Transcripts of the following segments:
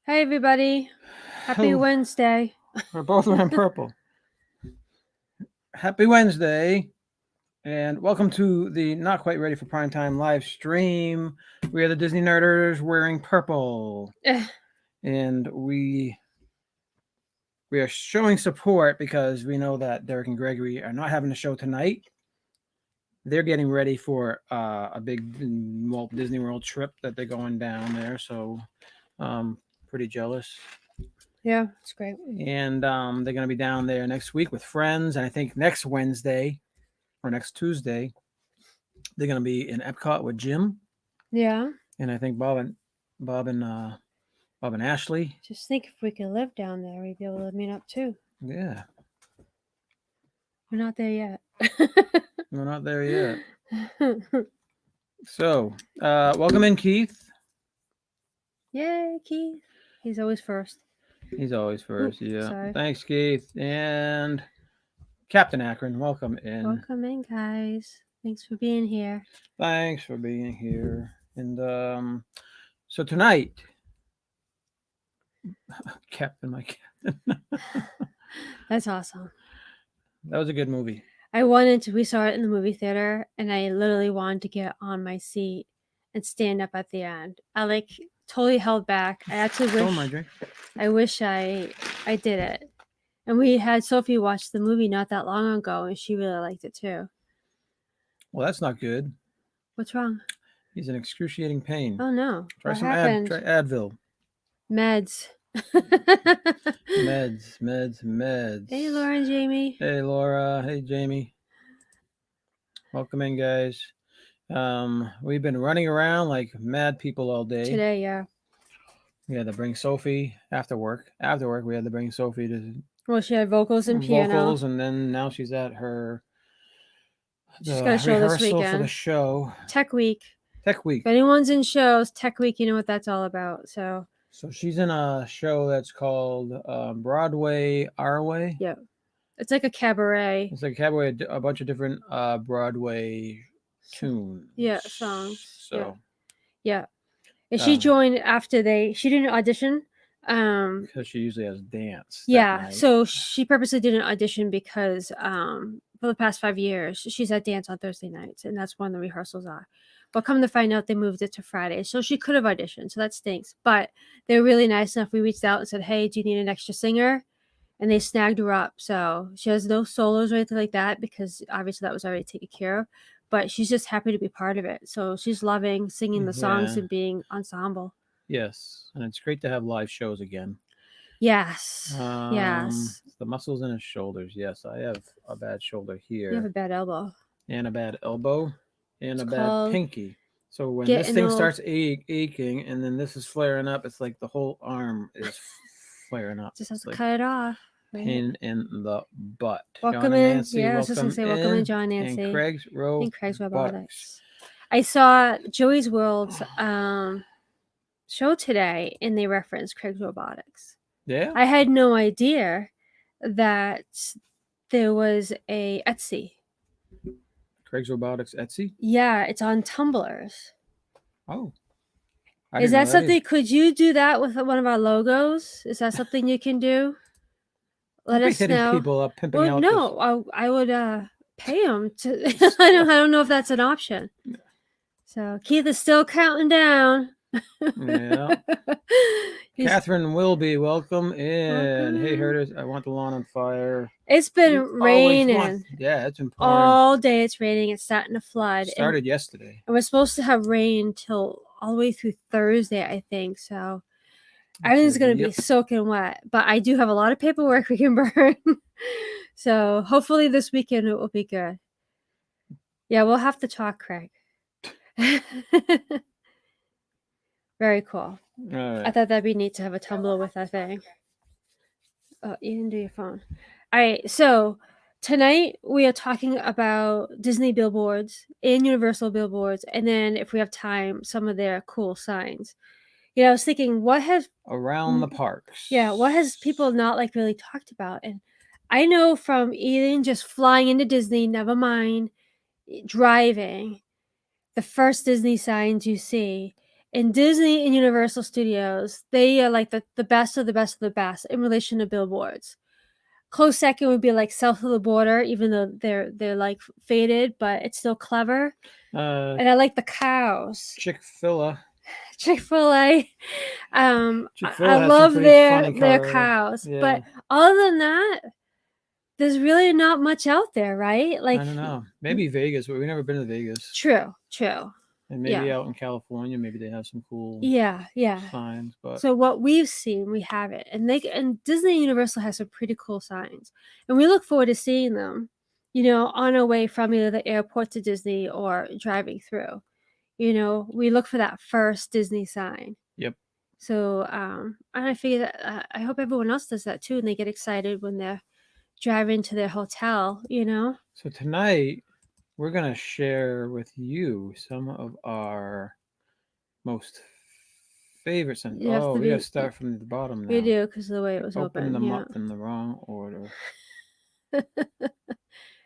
Hey everybody. Happy Hello. Wednesday. We're both wearing purple. Happy Wednesday, and welcome to the Not Quite Ready for Primetime live stream. We are the Disney Nerders wearing purple, and we are showing support because we know that Derek and Gregory are not having a show tonight. They're getting ready for a big Walt Disney World trip that they're going down there, so pretty jealous. Yeah, it's great. And they're going to be down there next week with friends, and I think next Wednesday or next Tuesday they're going to be in Epcot with Jim. Yeah. And I think Bob and Ashley. Just think if we could live down there, we'd be able to meet up too. Yeah. We're not there yet. We're not there yet. So, welcome in, Keith. Yay, Keith. He's always first. He's always first, yeah. Sorry. Thanks, Keith. And Captain Akron, welcome in. Welcome in, guys. Thanks for being here. Thanks for being here. And so tonight, Captain, my Captain. That's awesome. That was a good movie. We saw it in the movie theater, and I literally wanted to get on my seat and stand up at the end. I totally held back. I actually wish I did it. And we had Sophie watch the movie not that long ago, and she really liked it too. Well, that's not good. What's wrong? He's in excruciating pain. Oh no! Try Advil. Meds. Meds. Hey, Laura and Jamie. Hey, Laura. Hey, Jamie. Welcome in, guys. We've been running around like mad people all day. Today, yeah. We had to bring Sophie after work. After work, we had to bring Sophie to. Well, she had vocals and piano. And then now she's at her. She's got a show this weekend for the show. Tech Week. If anyone's in shows, Tech Week, you know what that's all about. So she's in a show that's called Broadway Our Way. Yeah. It's like a cabaret. It's like a cabaret, a bunch of different Broadway tunes. Yeah, songs. So. Yeah. And she joined after she didn't audition. Because she usually has dance. Yeah. So she purposely didn't audition because for the past 5 years, she's at dance on Thursday nights, and that's when the rehearsals are. But come to find out, they moved it to Friday. So she could have auditioned. So that stinks. But they were really nice enough. We reached out and said, hey, do you need an extra singer? And they snagged her up. So she has no solos or anything like that because obviously that was already taken care of. But she's just happy to be part of it. So she's loving singing the songs and being ensemble. Yes. And it's great to have live shows again. Yes. Yes. The muscles in his shoulders. Yes, I have a bad shoulder here. You have a bad elbow. And a bad elbow. And a bad pinky. So when this thing starts aching and then this is flaring up, it's like the whole arm is flaring up. Just have to cut it off. Pain in the butt. Welcome in. Nancy, yeah, I was just going to say welcome in, John Nancy. And Craig's Robotics. I saw Joey's World's show today, and they referenced Craig's Robotics. Yeah? I had no idea that there was a Etsy. Craig's Robotics Etsy? Yeah, it's on Tumblrs. Oh. Is that something? Could you do that with one of our logos? Is that something you can do? Let us know. People up, pimping out no, I would pay them to. I don't know if that's an option. So Keith is still counting down. Yeah. Catherine Wilby, welcome in. Hey, herders, I want the lawn on fire. It's been raining. Yeah, it's been pouring. All day it's raining. It's starting to flood. It started yesterday. And we're supposed to have rain till all the way through Thursday, I think. So everything's going to be soaking wet. But I do have a lot of paperwork we can burn. So hopefully this weekend it will be good. Yeah, we'll have to talk, Craig. Very cool. Right. I thought that'd be neat to have a tumbler with that thing. Oh, you didn't do your phone. All right, so tonight we are talking about Disney billboards and Universal billboards, and then if we have time, some of their cool signs. You know, I was thinking, what has around the parks? Yeah, what has people not really talked about? And I know from even just flying into Disney, never mind driving, the first Disney signs you see And Disney and Universal Studios, they are like the best of the best of the best in relation to billboards. Close second would be like South of the Border, even though they're like faded, but it's still clever. And I like the cows. Chick-fil-A. Chick-fil-A. Chick-fil-A I has some love pretty their funny color. cows. Yeah. But other than that, there's really not much out there, right? Like I don't know. Maybe Vegas, but we've never been to Vegas. True. And maybe out in California, maybe they have some cool signs. But so what we've seen, we have it, and Disney and Universal has some pretty cool signs, and we look forward to seeing them. On our way from either the airport to Disney or driving through. We look for that first Disney sign. Yep. So and I figure that I hope everyone else does that too, and they get excited when they're driving to their hotel. So tonight, we're going to share with you some of our most favorite scents. We got to start from the bottom now. We do, because of the way it was open them up in the wrong order. All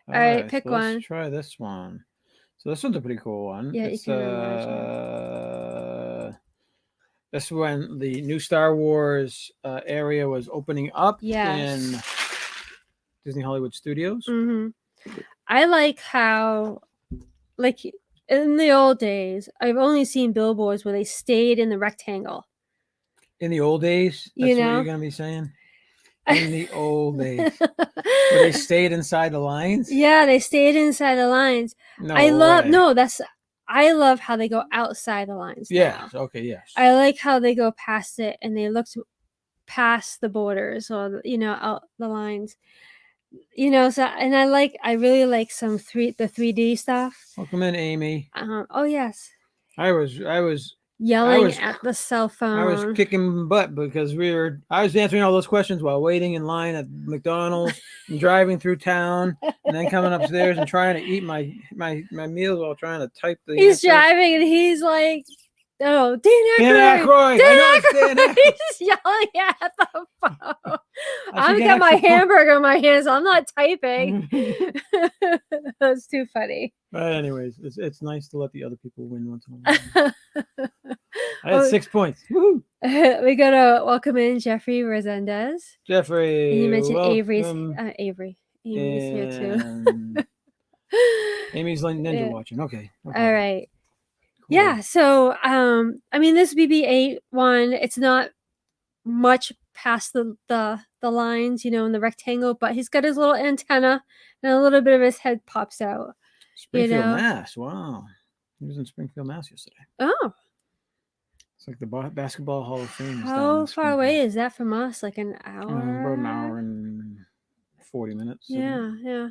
right, pick one. Let's try this one. So this one's a pretty cool one. Yeah, it's this when the new Star Wars area was opening up in Disney Hollywood Studios. Mm-hmm. I like how, like in the old days, I've only seen billboards where they stayed in the rectangle. In the old days? That's what you're going to be saying? In the old days. Where they stayed inside the lines? Yeah, they stayed inside the lines. I love how they go outside the lines. Yes, okay, yes. I like how they go past it and they look past the borders or, out the lines. So, and I really like the 3D stuff. Welcome in, Amy. Oh yes. I was yelling at the cell phone. I was kicking butt because I was answering all those questions while waiting in line at McDonald's and driving through town and then coming upstairs and trying to eat my meals while trying to type the He's answers. driving and he's like, oh, Dan Aykroyd. He's yelling at the phone. I've got my hamburger in my hands. I'm not typing. That's too funny. But anyways, it's nice to let the other people win once in a while. I had 6 points. Woo-hoo. We got to welcome in Jeffrey Rosandez. Jeffrey. And you mentioned welcome. Avery. Amy's here too. Amy's ninja watching. Okay. All right. Cool. Yeah. So, this BB-8 one, it's not much past the lines, in the rectangle, but he's got his little antenna and a little bit of his head pops out. Springfield, Mass. Wow. He was in Springfield, Mass yesterday. Oh. It's like the Basketball Hall of Fame. How far away is that from us? Like an hour? About an hour and 40 minutes. Yeah.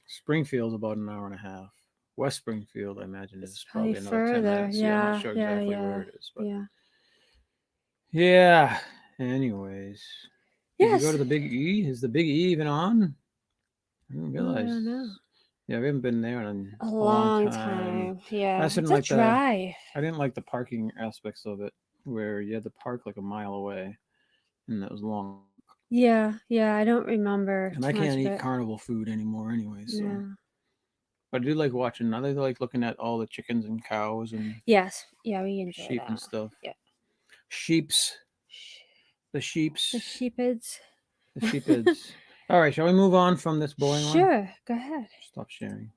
Springfield's about an hour and a half. West Springfield, I imagine, is probably another further. 10 minutes. Yeah, I'm not sure exactly where it is. But yeah. Anyways. Did you go to the Big E? Is the Big E even on? I didn't realize. I don't know. Yeah, we haven't been there in a long time. Yeah. It's a drive. I didn't like the parking aspects of it, where you had to park like a mile away, and that was long. Yeah, I don't remember. And I can't eat carnival food anymore anyway, so. Yeah. But I do like watching. I like looking at all the chickens and cows and yes, yeah, we enjoy sheep that. And stuff. Yeah, the sheepids. The sheepids. All right, shall we move on from this boring one? Sure, go ahead. Stop sharing.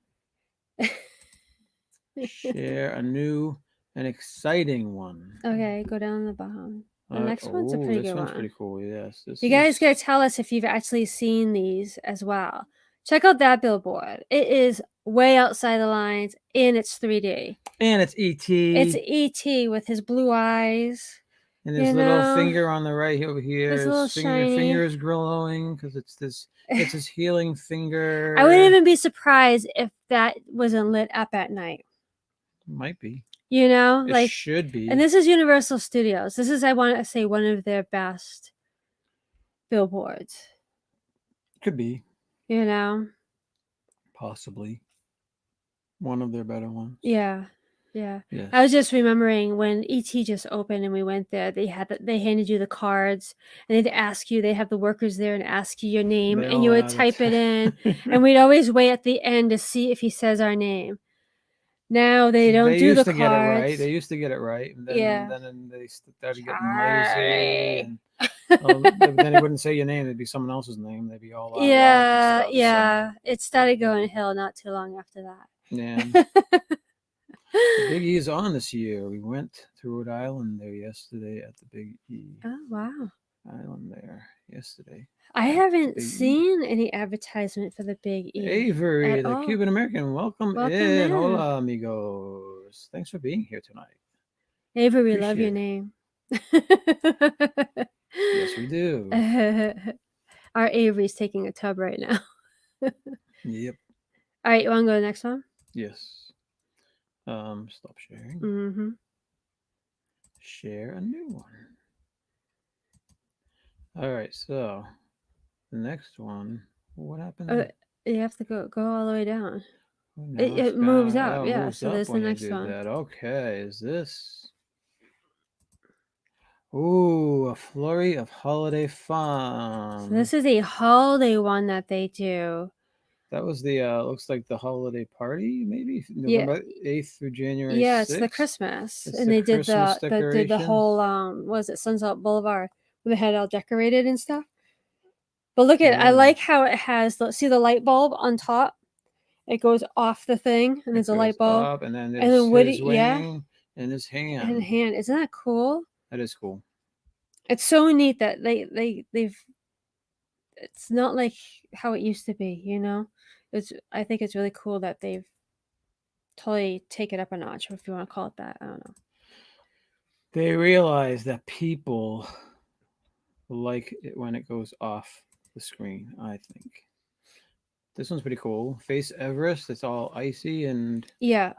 Share a new and exciting one. Okay, go down the bottom. The next one's a pretty good one. This one's pretty cool, yes. You guys gotta tell us if you've actually seen these as well. Check out that billboard. It is way outside the lines, and it's 3D. And it's E.T. It's E.T. with his blue eyes. And his little finger on the right over here. His finger is glowing because it's his healing finger. I wouldn't even be surprised if that wasn't lit up at night. Might be. It should be. And this is Universal Studios. This is, I want to say, one of their best billboards. Could be. Possibly. One of their better ones. Yeah. Yes. I was just remembering when ET just opened and we went there, they handed you the cards and they'd ask you, they have the workers there and ask you your name and you would type it in and we'd always wait at the end to see if he says our name. Now they don't do used the to get it right. cards. They used to get it right, and then Yeah. they started getting Charlie. lazy, and then they wouldn't say your name; it'd be someone else's name. They'd be all out of whack and Yeah, stuff. yeah. It started going hill not too long after that. Yeah. The Big E is on this year. We went to Rhode Island there yesterday at the Big E. Oh, wow. Island there yesterday. I haven't seen any advertisement for the Big E. Avery, the all. Cuban American, welcome in. Hola, amigos. Thanks for being here tonight. Avery, we love your name. Yes, we do. Our Avery's taking a tub right now. Yep. All right, you want to go to the next one? Yes. Stop sharing. Mm-hmm. Share a new one. All right, so the next one. What happened? You have to go all the way down. Oh, It moves up, oh, yeah. moves So up there's the when you next did one. that. Okay, is this? Ooh, a flurry of holiday fun. So this is a holiday one that they do. That was the looks like the holiday party, maybe November 8th through January 6th. Yeah, it's the Christmas, and they did the whole was it Sunset Boulevard where they had it all decorated and stuff. But look at I like how it has see the light bulb on top. It goes off the thing, and there's a light bulb, up, and then Woody, and his hand. And hand, isn't that cool? That is cool. It's so neat that they've. It's not like how it used to be, you know. I think it's really cool that they've totally take it up a notch, if you want to call it that. I don't know. They realize that people like it when it goes off the screen, I think. This one's pretty cool. Face Everest. It's all icy and yeah.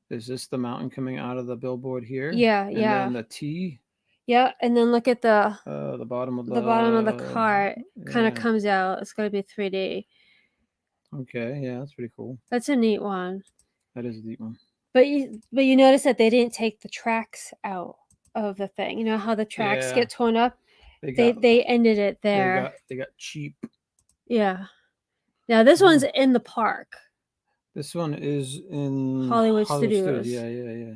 Is this the mountain coming out of the billboard here? Yeah, and then the T. Yeah, and then look at the bottom of the cart kind of comes out. It's going to be 3D. Okay, yeah, that's pretty cool. That's a neat one. That is a neat one. But you notice that they didn't take the tracks out of the thing. You know how the tracks get torn up? They ended it there. They got cheap. Yeah. Now this one's in the park. This one is in Hollywood Studios. Yeah.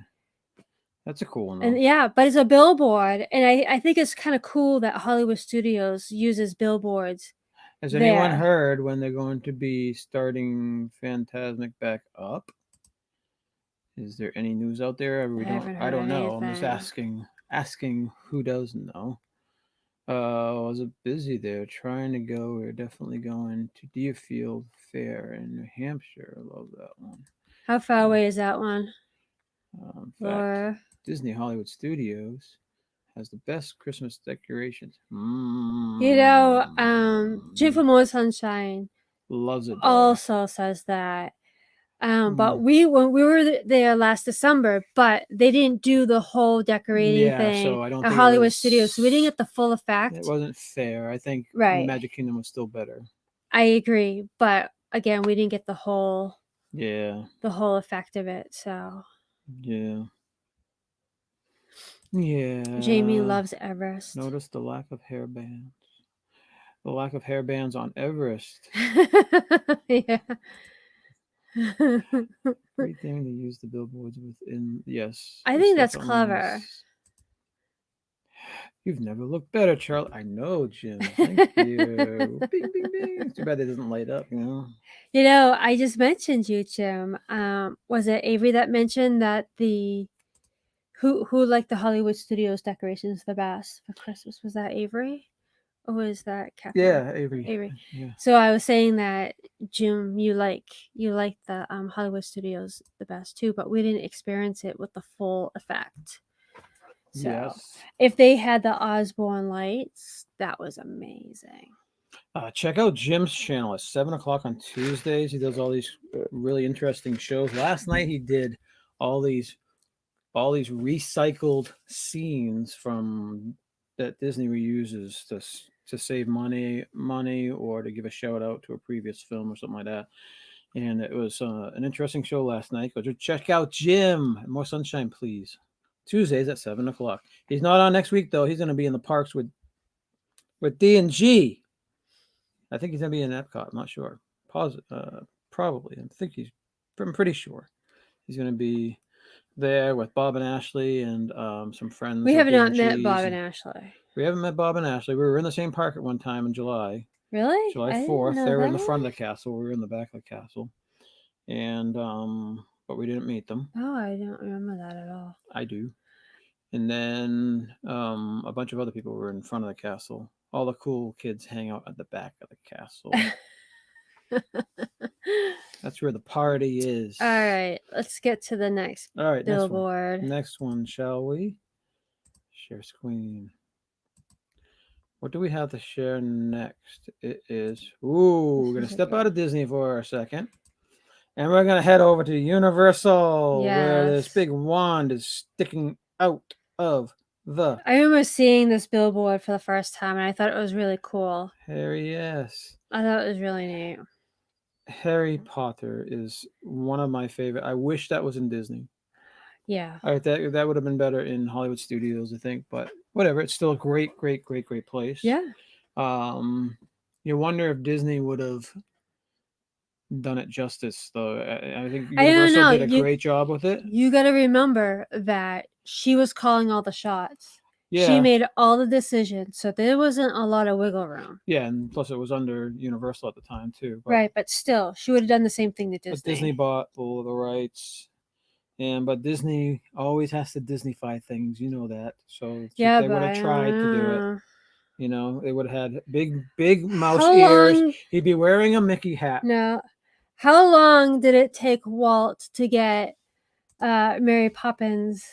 That's a cool one. Though. And but it's a billboard, and I think it's kind of cool that Hollywood Studios uses billboards. Has anyone heard when they're going to be starting Fantasmic back up? Is there any news out there? I don't know. I'm just asking who does know. Was it busy there trying to go? We're definitely going to Deerfield Fair in New Hampshire. I love that one. How far away is that one? In fact, Disney Hollywood Studios has the best Christmas decorations. You know, Jim from More Sunshine loves it. Also says that. But when we were there last December, but they didn't do the whole decorating thing so I don't at Hollywood Studios, so we didn't get the full effect. It wasn't fair. I think Magic Kingdom was still better. I agree, but again, we didn't get the whole effect of it. So yeah. Jamie loves Everest. Notice the lack of hairbands. The lack of hairbands on Everest. Yeah. Great thing to use the billboards within. Yes. I think that's clever. You've never looked better, Charlie. I know, Jim. Thank you. Bing, bing, bing. Too bad it doesn't light up, you know. You know, I just mentioned you, Jim. Was it Avery that mentioned that who liked the Hollywood Studios decorations the best for Christmas? Was that Avery? Or was that Catherine? Yeah, Avery. Yeah. So I was saying that, Jim, you like the Hollywood Studios the best too, but we didn't experience it with the full effect. So if they had the Osborne lights, that was amazing. Check out Jim's channel at 7:00 on Tuesdays. He does all these really interesting shows. Last night he did all these recycled scenes from that Disney reuses to save money or to give a shout out to a previous film or something like that. And it was an interesting show last night. Go check out Jim. More sunshine, please. Tuesdays at 7:00. He's not on next week though. He's going to be in the parks with D&G. I think he's going to be in Epcot. I'm not sure. Probably. I'm pretty sure. He's going to be there with Bob and Ashley and some friends. We like have Dave not and met Cheese Bob and and- Ashley. We haven't met Bob and Ashley. We were in the same park at one time in July. Really? July I didn't 4th. know They were in the that. front of the castle. We were in the back of the castle. And but we didn't meet them. Oh, I don't remember that at all. I do. And then a bunch of other people were in front of the castle. All the cool kids hang out at the back of the castle. That's where the party is. All right, let's get to the next All right, billboard. Next one, shall we? Share screen. What do we have to share next? It is, we're going to step out of Disney for a second. And we're going to head over to Universal, where this Yes. big wand is sticking out of the... I remember seeing this billboard for the first time, and I thought it was really cool. Harry, yes. I thought it was really neat. Harry Potter is one of my favorite. I wish that was in Disney. Yeah. That would have been better in Hollywood Studios, I think. But whatever, it's still a great place. Yeah. You wonder if Disney would have done it justice, though. I think I don't Universal know. did a great job with it. You got to remember that she was calling all the shots. Yeah. She made all the decisions, so there wasn't a lot of wiggle room. Yeah, and plus it was under Universal at the time too. Right, but still, she would have done the same thing to Disney. But Disney bought all of the rights, but Disney always has to Disneyfy things. You know that. So yeah, they would have tried to do it. They would have had big mouse ears. He'd be wearing a Mickey hat. No. How long did it take Walt to get Mary Poppins?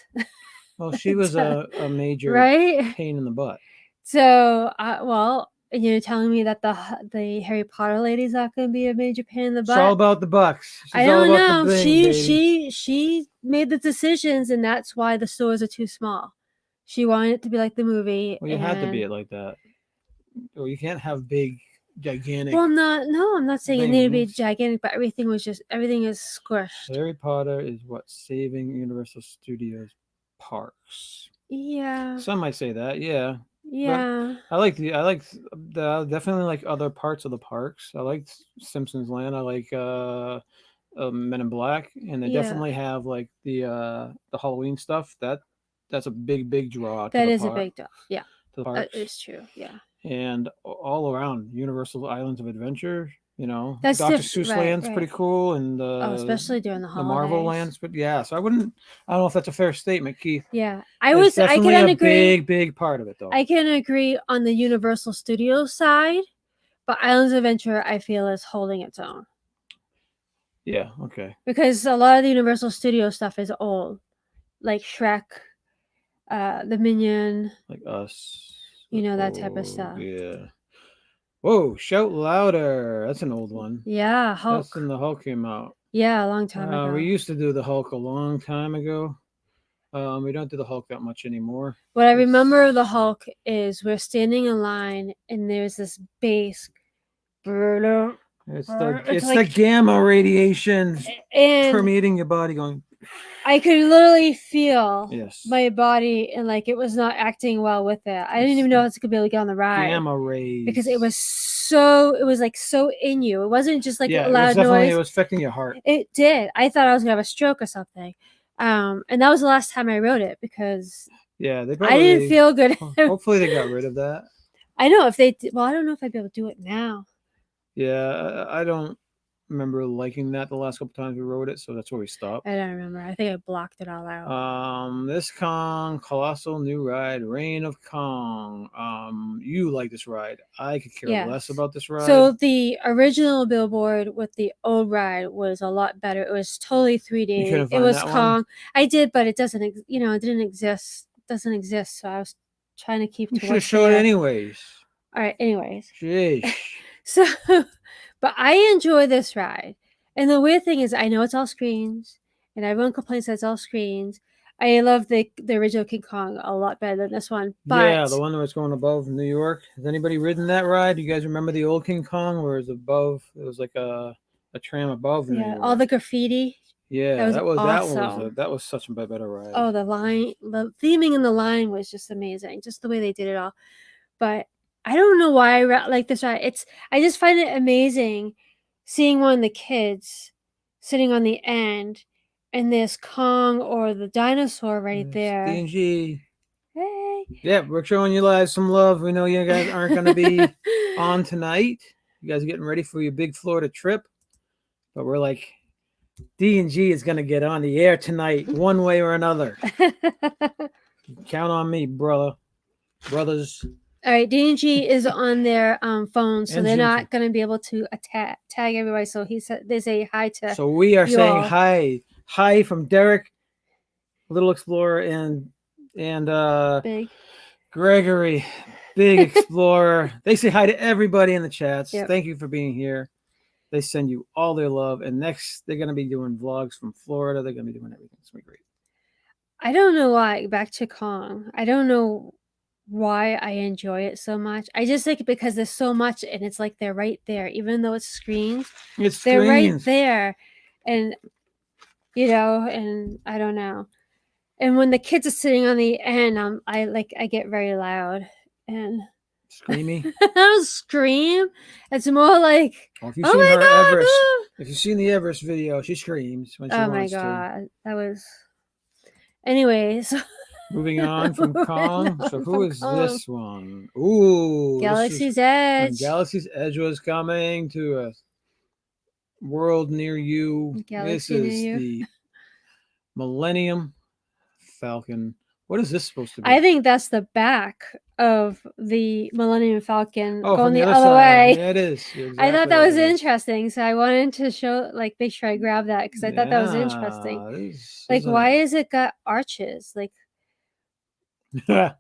Well, she was a major pain in the butt. So, you're telling me that the Harry Potter lady's not going to be a major pain in the butt? It's all about the bucks. I don't know. She made the decisions, and that's why the stores are too small. She wanted it to be like the movie. Well, you had to be it like that. Or you can't have big, gigantic. Well, I'm not saying it needed to be gigantic, but everything is squished. Harry Potter is what's saving Universal Studios parks. Yeah. Some might say that, yeah. Yeah. But I definitely like other parts of the parks. I like Simpsons Land. I like Men in Black, and they definitely have like the Halloween stuff. That's a big draw. That is a big draw. Yeah. To the parks. It's true. Yeah. And all around Universal Islands of Adventure. That's Dr. Seuss Land's pretty cool, and especially during the holidays. The Marvel lands, but yeah. So I don't know if that's a fair statement, Keith. Yeah, I can agree. Big part of it, though. I can agree on the Universal Studios side, but Islands of Adventure, I feel, is holding its own. Yeah. Okay. Because a lot of the Universal Studios stuff is old, like Shrek, the Minion, like Us. That type of stuff. Yeah. Whoa, Shout Louder. That's an old one. Yeah, Hulk. That's when the Hulk came out. Yeah, a long time ago. We used to do the Hulk a long time ago. We don't do the Hulk that much anymore. What I remember of the Hulk is we're standing in line and there's this bass. It's the gamma radiation permeating your body going. I could literally feel my body, and like it was not acting well with it. I didn't even know I was gonna be able to get on the ride. Gamma rays. Because it was so in you. It wasn't just like a loud noise. It was affecting your heart. It did. I thought I was gonna have a stroke or something. And that was the last time I rode it because I didn't feel good. Hopefully they got rid of that. I know if they I don't know if I'd be able to do it now. Yeah, I don't remember liking that the last couple times we rode it, so that's where we stopped. I don't remember. I think I blocked it all out. This Kong Colossal New Ride, Reign of Kong. You like this ride. I could care less about this ride. So the original billboard with the old ride was a lot better. It was totally 3D. You couldn't find it was that Kong. One? I did, but it doesn't. It didn't exist. Doesn't exist. So I was trying to keep. You should have showed it anyways. All right. Anyways. Jeez. So, but I enjoy this ride. And the weird thing is, I know it's all screens, and everyone complains that it's all screens. I love the original King Kong a lot better than this one. But the one that was going above New York. Has anybody ridden that ride? You guys remember the old King Kong where it was above? It was like a tram above New York. All the graffiti. Yeah, that was awesome. that was such a better ride. Oh, the theming in the line was just amazing. Just the way they did it all. But I don't know why I like this ride. I just find it amazing seeing one of the kids sitting on the end And there's Kong or the dinosaur right there. D&G. Hey. Yeah, we're showing you guys some love. We know you guys aren't going to be on tonight. You guys are getting ready for your big Florida trip. But we're like, D&G is going to get on the air tonight, one way or another. Count on me, brothers. All right, D&G is on their phone, so they're And not going to be able to tag everybody. So they say hi to. So we are you saying all. hi from Derek, Little Explorer, and Big Gregory, Big Explorer. They say hi to everybody in the chats. Yep. Thank you for being here. They send you all their love, and next they're going to be doing vlogs from Florida. They're going to be doing everything. It's going to be great. I don't know why. Back to Kong. I don't know why I enjoy it so much. I just like it because there's so much, and it's like they're right there, even though it's screens. They're right there, and and I don't know. And when the kids are sitting on the end, I get very loud and screamy. I don't scream. It's more like, if you've seen her God, Everest, if you've seen the Everest video, she screams when she wants to. Oh my God, that was. Anyways. Moving on from Kong. So who is this one? Ooh, Galaxy's Edge. Galaxy's Edge was coming to a world near you. This is the Millennium Falcon. What is this supposed to be? I think that's the back of the Millennium Falcon going the other way. Yeah, it is. Exactly. I thought that was interesting, so I wanted to make sure I grabbed that because I thought that was interesting. Why is it got arches? What's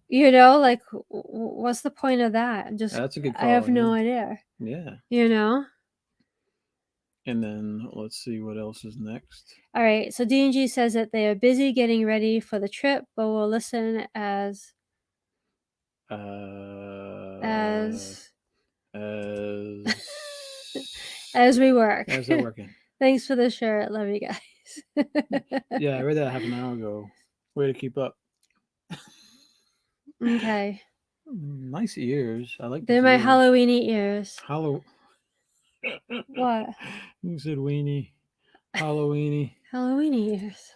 the point of that? That's a good call. I have no idea. Yeah. And then let's see what else is next. All right. So D&G says that they are busy getting ready for the trip, but will listen as we work. As they're working. Thanks for the shirt. Love you guys. Yeah, I read that half an hour ago. Way to keep up. Okay. Nice ears. I like. They're my Halloweeny ears. What? You said weenie. Halloweeny. Halloweeny ears.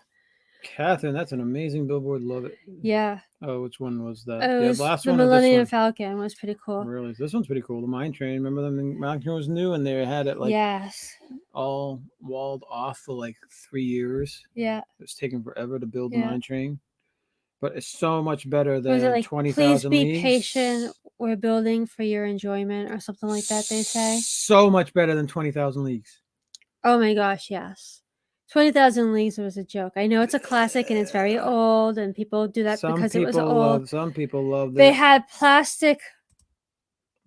Catherine, that's an amazing billboard. Love it. Yeah. Oh, which one was that? The last one. The Millennium Falcon was pretty cool. Really? This one's pretty cool. The mine train. Remember them? The mine train was new, and they had it all walled off for 3 years. Yeah. It was taking forever to build the mine train. But it's so much better than 20,000 Leagues. Please be patient. We're building for your enjoyment or something like that, they say. So much better than 20,000 Leagues. Oh my gosh, yes. 20,000 Leagues was a joke. I know it's a classic and it's very old and people do that because it was old. Some people love it. They had plastic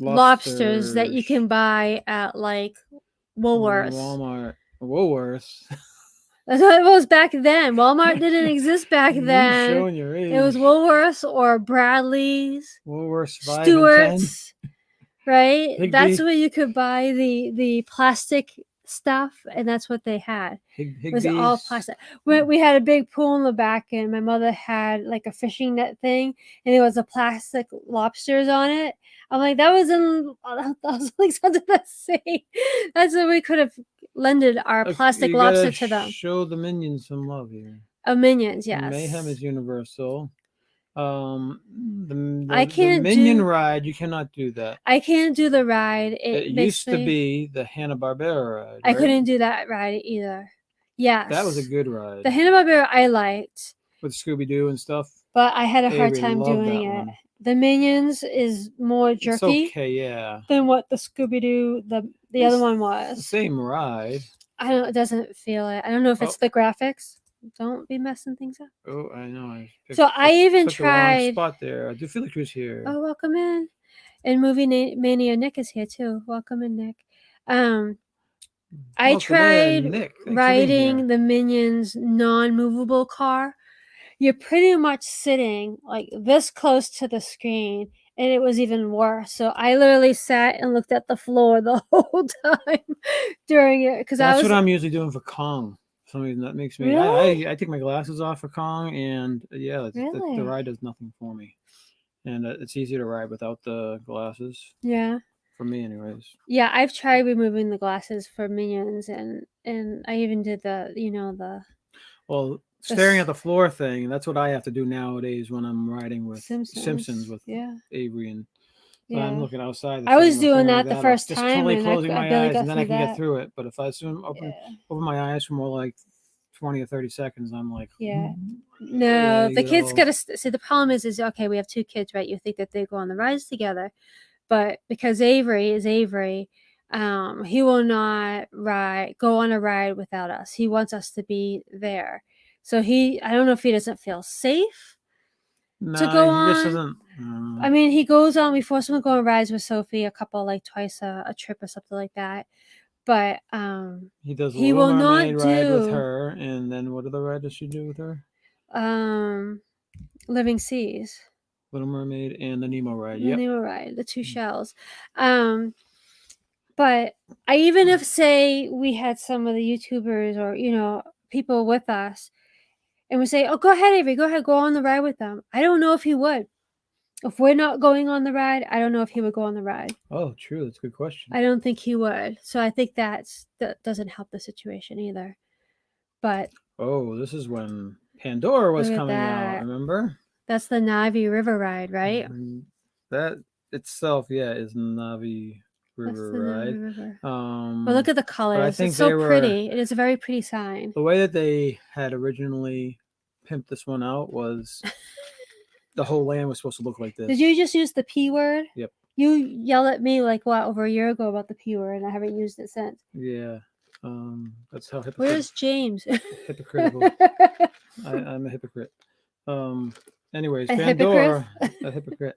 lobsters that you can buy at Woolworths. Walmart. Woolworths. That's what it was back then. Walmart didn't exist back then. You're showing your age. It was Woolworths or Bradley's. Woolworths, Stewart's, right? That's where you could buy the plastic stuff, and that's what they had. It was all plastic. We had a big pool in the back, and my mother had a fishing net thing, and there was a plastic lobsters on it. I'm like, that was something to say. That's what we could have lended our plastic lobster to them. Show the Minions some love here. Minions, yes. Mayhem is universal. I can't the Minion ride. You cannot do that. I can't do the ride. It used to be the Hanna-Barbera ride. I couldn't do that ride either. Yes, that was a good ride. The Hanna-Barbera I liked with Scooby-Doo and stuff, but I had a hard time doing it. The Minions is more jerky. It's okay, yeah. Than what the Scooby-Doo the other one was. The same ride. I don't. It doesn't feel it. I don't know if it's the graphics. Don't be messing things up. Oh, I know. I even tried. The spot there. I do feel like who's here. Oh, welcome in. And Movie Mania Nick is here too. Welcome in, Nick. I tried riding the Minions non-movable car. You're pretty much sitting this close to the screen, and it was even worse. So I literally sat and looked at the floor the whole time during it because that's what I'm usually doing for Kong. For some reason that makes me. Really? I take my glasses off for Kong, and the ride does nothing for me, and it's easier to ride without the glasses. Yeah. For me, anyways. Yeah, I've tried removing the glasses for Minions, and I even did the. Well, staring at the floor thing, that's what I have to do nowadays when I'm riding with Simpsons with Avery. And so I'm looking outside. I was doing that the first time. Just totally and closing I my barely eyes, got and then I through can that. get through it. But if I open my eyes for more like 20 or 30 seconds, I'm like, no, the kids got to see. The problem is okay, we have 2 kids, right? You think that they go on the rides together, but because Avery is Avery, he will not go on a ride without us. He wants us to be there. So I don't know if he doesn't feel safe to go on. He just doesn't. I mean, he goes on. We force him to go on rides with Sophie a couple, like twice a trip or something like that. But he does. He will not ride with her, and then what other ride does she do with her? Living Seas, Little Mermaid, and the Nemo ride. The Nemo ride, the 2 shells. But even if, say, we had some of the YouTubers or people with us, and we say, "Oh, go ahead, Avery, go ahead, go on the ride with them." I don't know if he would. If we're not going on the ride, I don't know if he would go on the ride. Oh, true. That's a good question. I don't think he would. So I think that doesn't help the situation either. But this is when Pandora was coming out. Remember? That's the Navi River ride, right? That itself, is Navi River ride. Navi River. But look at the colors. It's so pretty. It is a very pretty sign. The way that they had originally pimped this one out was the whole land was supposed to look like this. Did you just use the P word? Yep. You yelled at me over a year ago about the P word, and I haven't used it since. Yeah. That's how hypocritical. Where's James? Hypocritical. I'm a hypocrite. Anyways, Pandora, a hypocrite.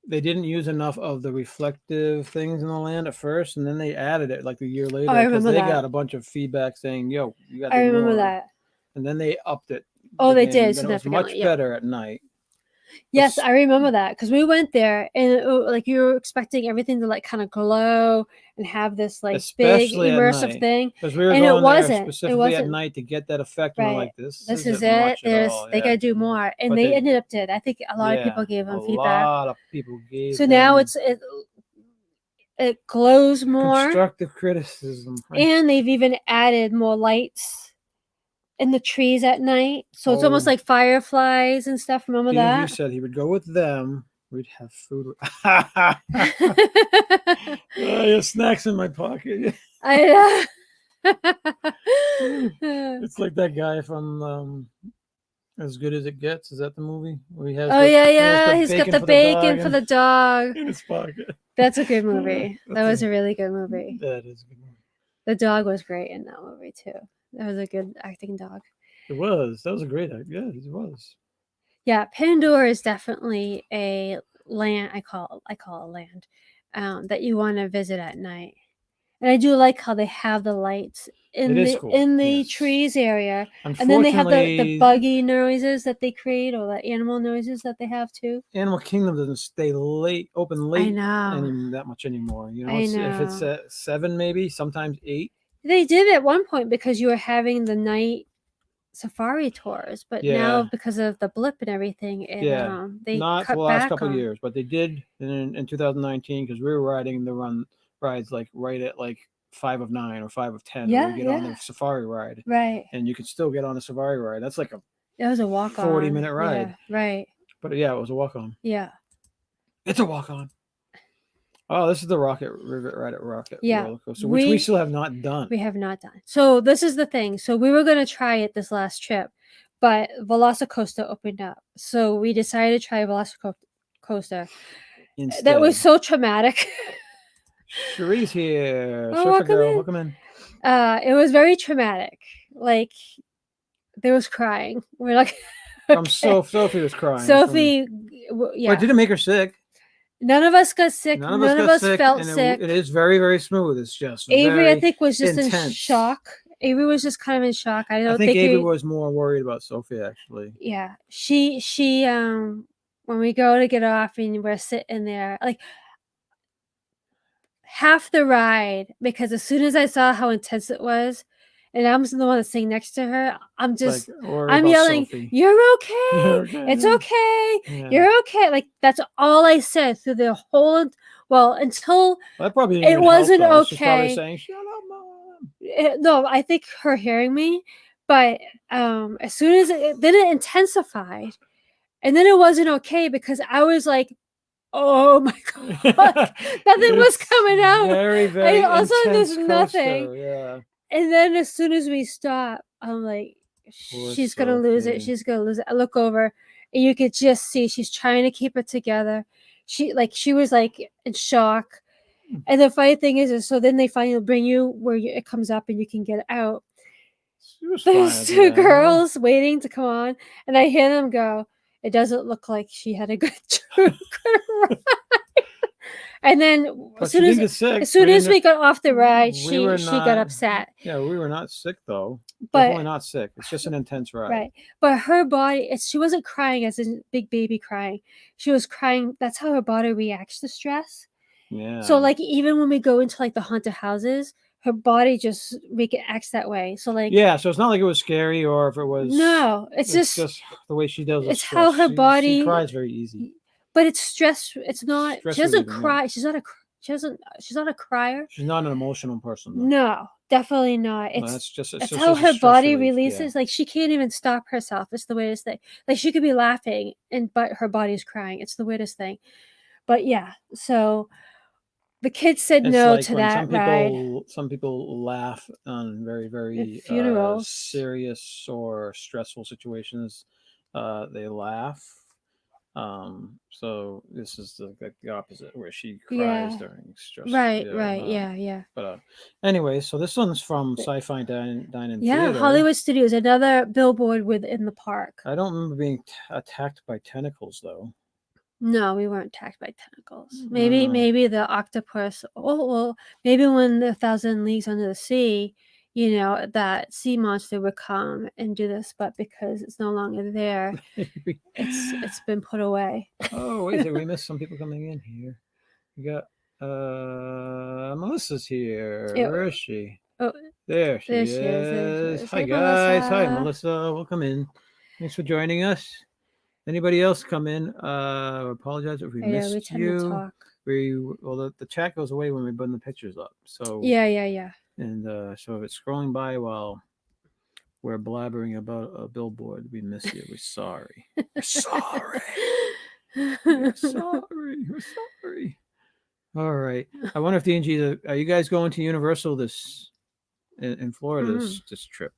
They didn't use enough of the reflective things in the land at first, and then they added it like a year later because they got a bunch of feedback saying, "Yo, you got to." I remember that. And then they upped it. Oh, they did. It was much better at night. Yes, I remember that because we went there and you were expecting everything to kind of glow and have this big immersive thing, because we were going there specifically at night to get that effect. And we're like, this is it. They got to do more, and they ended up did. I think a lot of people gave them feedback. A lot of people gave. So now it glows more. Constructive criticism, and they've even added more lights in the trees at night, so it's almost like fireflies and stuff. Remember that? He said he would go with them. We'd have food. Your snacks in my pocket. I know. It's like that guy from As Good as It Gets. Is that the movie where he has? He's got the bacon for the dog in his pocket. That's a good movie. That was a really good movie. That is a good movie. The dog was great in that movie too. That was a good acting dog. It was. That was a great act. Yeah, it was. Yeah, Pandora is definitely a land. I call it a land that you want to visit at night. And I do like how they have the lights in the trees area, and then they have the buggy noises that they create, or the animal noises that they have too. Animal Kingdom doesn't stay open late that much anymore. If it's at 7, maybe sometimes 8. They did at one point because you were having the night safari tours, but now because of the blip and everything, they not cut for the last back couple of years, but they did in 2019 because we were riding the rides right at 5 of 9 or 5 of 10. Yeah, we get on the safari ride, right? And you could still get on a safari ride. That's like it was a walk on 40-minute ride, right? But it was a walk on. Yeah, it's a walk on. Oh, this is the Rocket River ride at Rocket Roller Coaster, which we still have not done. We have not done. So this is the thing. So we were going to try it this last trip, but Velocicoaster opened up. So we decided to try Velocicoaster. Instead. That was so traumatic. Cherie's here. Welcome in. It was very traumatic. There was crying. We're like... Sophie was crying. Sophie, But it didn't make her sick. None of us got sick. None of us felt sick. It is very, very smooth. It's just Avery, I think, was just in shock. Avery was just kind of in shock. I think Avery was more worried about Sophie, actually. Yeah, she when we go to get off and we're sitting there, half the ride, because as soon as I saw how intense it was, and I'm the one that's sitting next to her, I'm yelling, Sophie. You're okay. It's okay. Yeah. You're okay. That's all I said through the whole, until that probably it wasn't okay. Saying, shut up, Mom. No, I think her hearing me, but as soon as then it intensified, and then it wasn't okay because I was like, oh my god, nothing was coming out. Very, very Also, there's intense nothing. coaster, yeah. And then as soon as we stop, I'm like, Poor she's gonna lose it. Sophie. She's gonna lose it. I look over, and you could just see she's trying to keep it together. She was like in shock. And the funny thing is so then they finally bring you where it comes up and you can get out. She was fine at There's the two end, huh? girls waiting to come on, and I hear them go, "It doesn't look like she had a good ride." And then But as soon she as didn't get sick. as soon We as didn't- we got off the ride, we were she got not- upset. Yeah, we were not sick though. But Definitely not sick. It's just an intense ride. right, but her body, she wasn't crying as a big baby crying. She was crying. That's how her body reacts to stress. Yeah. So like even when we go into like the haunted houses, her body just acts that way. So like yeah, so it's not like it was scary or if it was. no, it's just the way she does. it's how her body She cries very easy. But it's stress. It's not. Stress She doesn't relieving, cry. She's not a. She doesn't. She's not a crier. She's not an emotional person. Though. No, definitely not. No, It's that's just. it's just how a her stress body relief, releases. Like she can't even stop herself. It's the weirdest thing. Like she could be laughing but her body's crying. It's the weirdest thing. But yeah, so the kids said It's no like to when that ride. some people laugh on very, very funerals. serious or stressful situations. They laugh. So this is the opposite, where she cries during stress. Right. Yeah. But anyway, so this one's from Sci-Fi Dine-In Yeah, Theater. Hollywood Studios, another billboard within the park. I don't remember being attacked by tentacles though. No, we weren't attacked by tentacles. Maybe the octopus. Oh, well, maybe when the Thousand Leagues Under the Sea, that sea monster would come and do this, but because it's no longer there, it's been put away. Oh, wait a second, we missed some people coming in here. We got Melissa's here. Where is she? Oh, there she is. There she is. Hi Hey, guys. Hi Melissa. Melissa. Welcome in. Thanks for joining us. Anybody else come in? Apologize if we missed we tend you. to talk. The chat goes away when we put the pictures up. So yeah. And so if it's scrolling by while we're blabbering about a billboard, we miss you. We're sorry. We're sorry. We're sorry. We're sorry. All right. I wonder if D&G, are you guys going to Universal this in Florida this trip?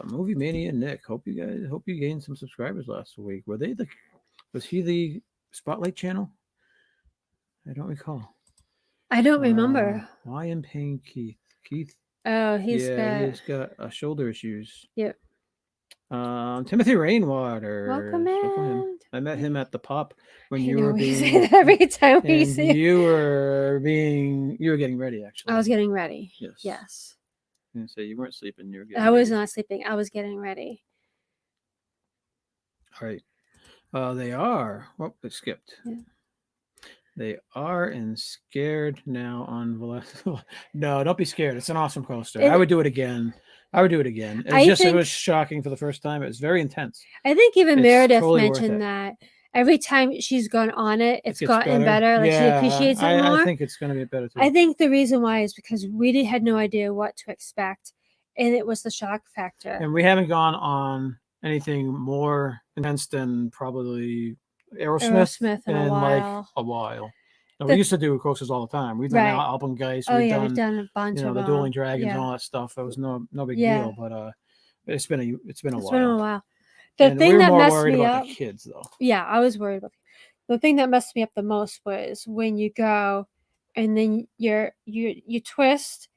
Movie Mania Nick. Hope you gained some subscribers last week. Was he the Spotlight channel? I don't recall. I don't remember. Why am paying Keith? Oh, he's got shoulder issues. Yep. Timothy Rainwater. Welcome in. I met him at the Pop when you were being. Say that every time we see. You were getting ready. Actually, I was getting ready. Yes. So you weren't sleeping. You were getting. I was not sleeping. I was getting ready. All right. They are. Oh, they skipped. Yeah. They are and scared now on Vallejo. No, don't be scared. It's an awesome coaster. I would do it again. It was shocking for the first time. It was very intense. I think even Meredith totally mentioned that every time she's gone on it, it's gotten better. Like she appreciates it more. I think it's going to get better too. I think the reason why is because we had no idea what to expect, and it was the shock factor. And we haven't gone on anything more intense than probably Aerosmith in a while. No, we used to do coasters all the time. We've done Alpengeist. We've done a bunch of the Dueling Dragons and all that stuff. It was no big deal, but it's been a while. It's been a while. The thing that messed me about up, the kids though. Yeah, I was worried about the thing that messed me up the most was when you go and then you twist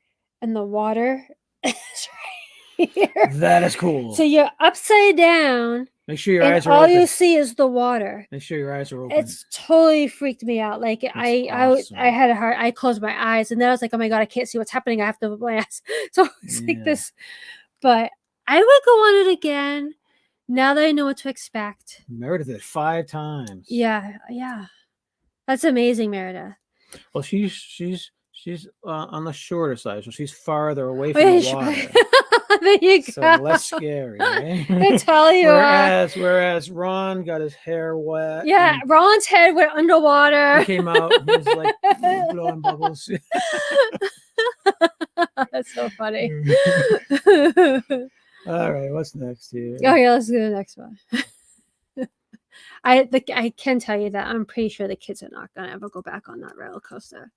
and the water is right here. That is cool. So you're upside down. Make sure your eyes are open. All you see is the water. Make sure your eyes are open. It's totally freaked me out. Like I had a heart. I closed my eyes and then I was like, oh my God, I can't see what's happening. I have to open my eyes. So it's like this. But I would go on it again now that I know what to expect. Meredith did 5 times. Yeah. That's amazing, Meredith. Well, she's on the shorter side, so she's farther away from the water. There you So go. less scary, right? I tell you what. Whereas Ron got his hair wet. Yeah, and Ron's head went underwater. he came out. He was like blowing bubbles. That's so funny. All right, what's next here? Okay, let's do the next one. I can tell you that I'm pretty sure the kids are not gonna ever go back on that roller coaster.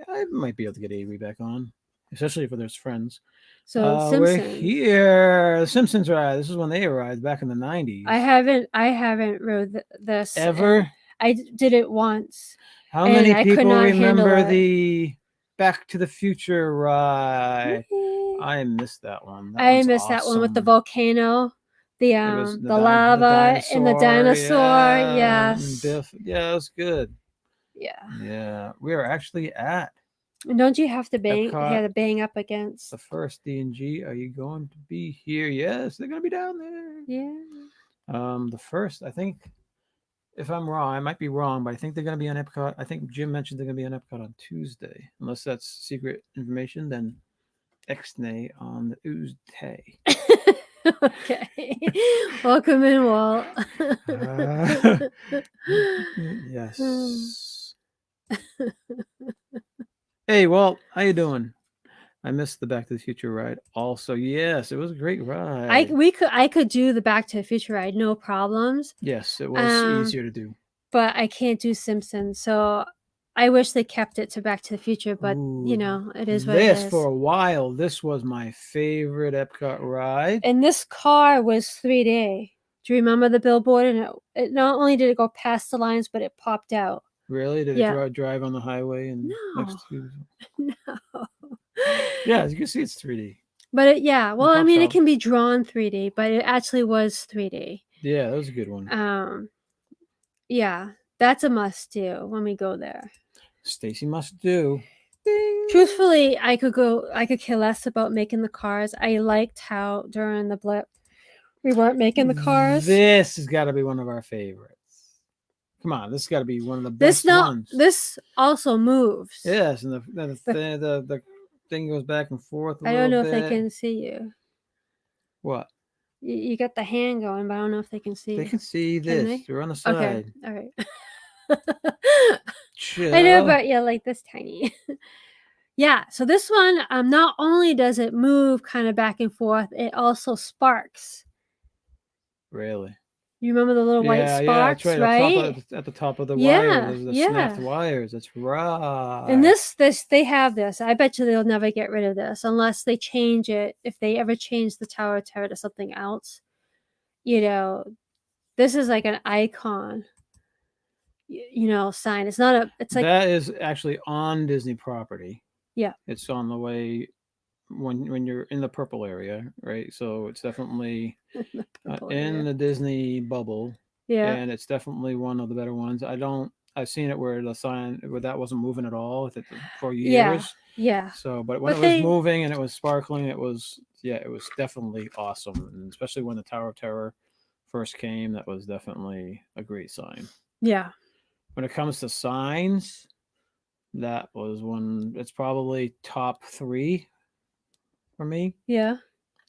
I might be able to get Avery back on, especially if there's friends. So We're Simpsons. here. The Simpsons ride. This is when they arrived back in the 90s. I haven't rode this Ever? I did it once. How many I could people not handle remember it. the Back to the Future ride? I missed that one. That missed that one with the volcano, the lava and the dinosaur. Yeah, and Yes. Biff. Yeah, it was good. Yeah. Yeah, we are actually at And don't you have to bang? Epcot. You had to bang up against. the first D&G. Are you going to be here? Yes, they're going to be down there. Yeah. The first, I think, if I'm wrong, I might be wrong, but I think they're going to be on Epcot. I think Jim mentioned they're going to be on Epcot on Tuesday. Unless that's secret information, then X-Nay on the Tuesday. Okay. Welcome in, Walt. Yes. Hey, Walt, how you doing? I missed the Back to the Future ride. Also, yes, it was a great ride. I could do the Back to the Future ride, no problems. Yes, it was easier to do. But I can't do Simpsons, so I wish they kept it to Back to the Future. But Ooh, it is what it is. For a while, this was my favorite Epcot ride. And this car was 3D. Do you remember the billboard? And it not only did it go past the lines, but it popped out. Really? Did it drive on the highway and next to? No. Yeah, as you can see, it's 3D. But well, I mean, it can be drawn 3D, but it actually was 3D. Yeah, that was a good one. Yeah, that's a must do when we go there. Stacy must do. Ding. Truthfully, I could care less about making the cars. I liked how during the blip we weren't making the cars. This has got to be one of our favorites. Come on, this has got to be one of the best ones. This also moves. Yes, and the thing goes back and forth. I don't know if they can see you. What? You got the hand going, but I don't know if they can see. They can see this. We're on the side. Okay, all right. I know, but like this tiny. Yeah, so this one, not only does it move kind of back and forth, it also sparks. Really? You remember the little white sparks, that's right? At the top of the wires, the snapped wires. That's right. And this, they have this. I bet you they'll never get rid of this unless they change it. If they ever change the Tower of Terror to something else, this is like an icon. Sign. It's not a. It's like that is actually on Disney property. Yeah, it's on the way when you're in the purple area, right? So it's definitely in the Disney bubble. Yeah, and it's definitely one of the better ones. I've seen it where the sign where that wasn't moving at all for years. Yeah. So, but when it was moving and it was sparkling, it was definitely awesome, and especially when the Tower of Terror first came, that was definitely a great sign. Yeah. When it comes to signs, that was one. It's probably top 3 for me. Yeah.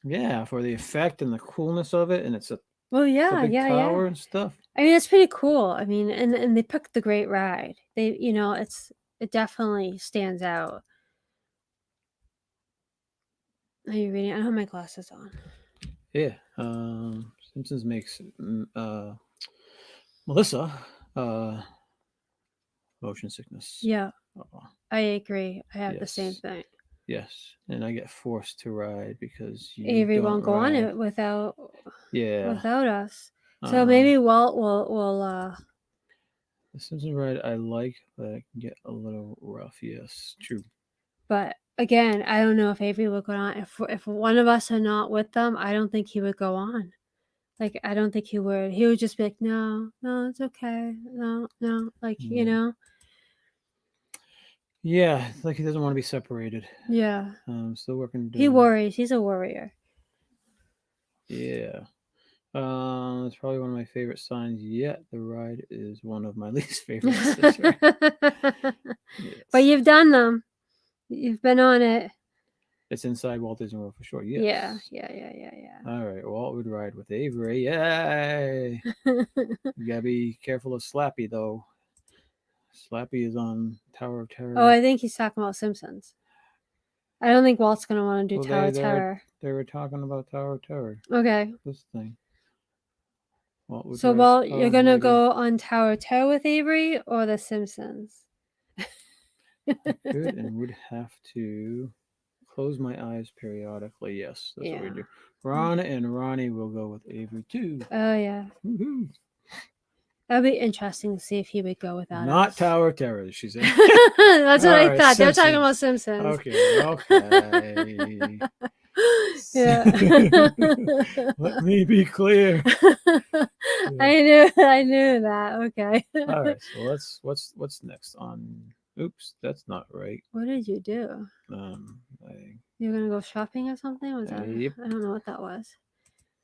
Yeah, for the effect and the coolness of it, and it's a big tower and stuff. I mean, it's pretty cool. I mean, and they picked the great ride. They, it definitely stands out. Are you reading? I don't have my glasses on. Yeah. Simpsons makes Melissa motion sickness. Yeah. I agree. I have the same thing. Yes, and I get forced to ride because Avery won't go on it without us. So maybe Walt will the Simpsons ride I like, but I can get a little rough. Yes, true. But again, I don't know if Avery will go on. If one of us are not with them, I don't think he would go on. Like, I don't think he would. He would just be like, no, it's okay. No, like, Yeah, like he doesn't want to be separated. Yeah. Still working. He worries. He's a worrier. Yeah. It's probably one of my favorite signs yet. The ride is one of my least favorites. Yes. But you've done them. You've been on it. It's inside Walt Disney World for sure. Yes. Yeah. All right. Walt would ride with Avery. Yay! You gotta be careful of Slappy though. Slappy is on Tower of Terror. Oh, I think he's talking about Simpsons. I don't think Walt's gonna want to do Well, Tower of Terror. They were talking about Tower of Terror. Okay. This thing. So, Walt, you're gonna go on Tower of Terror with Avery or The Simpsons? Could and would have to close my eyes periodically. Yes, that's what we do. Ron and Ronnie will go with Avery too. Oh yeah. Woohoo. That'd be interesting to see if he would go without Not us. Tower of Terror, she said. That's what I thought. Simpsons. They were talking about Simpsons. Okay. Yeah. Let me be clear. I knew that. Okay. All right. So what's next on? Oops, that's not right. What did you do? You're gonna go shopping or something? Was that? Yep. I don't know what that was.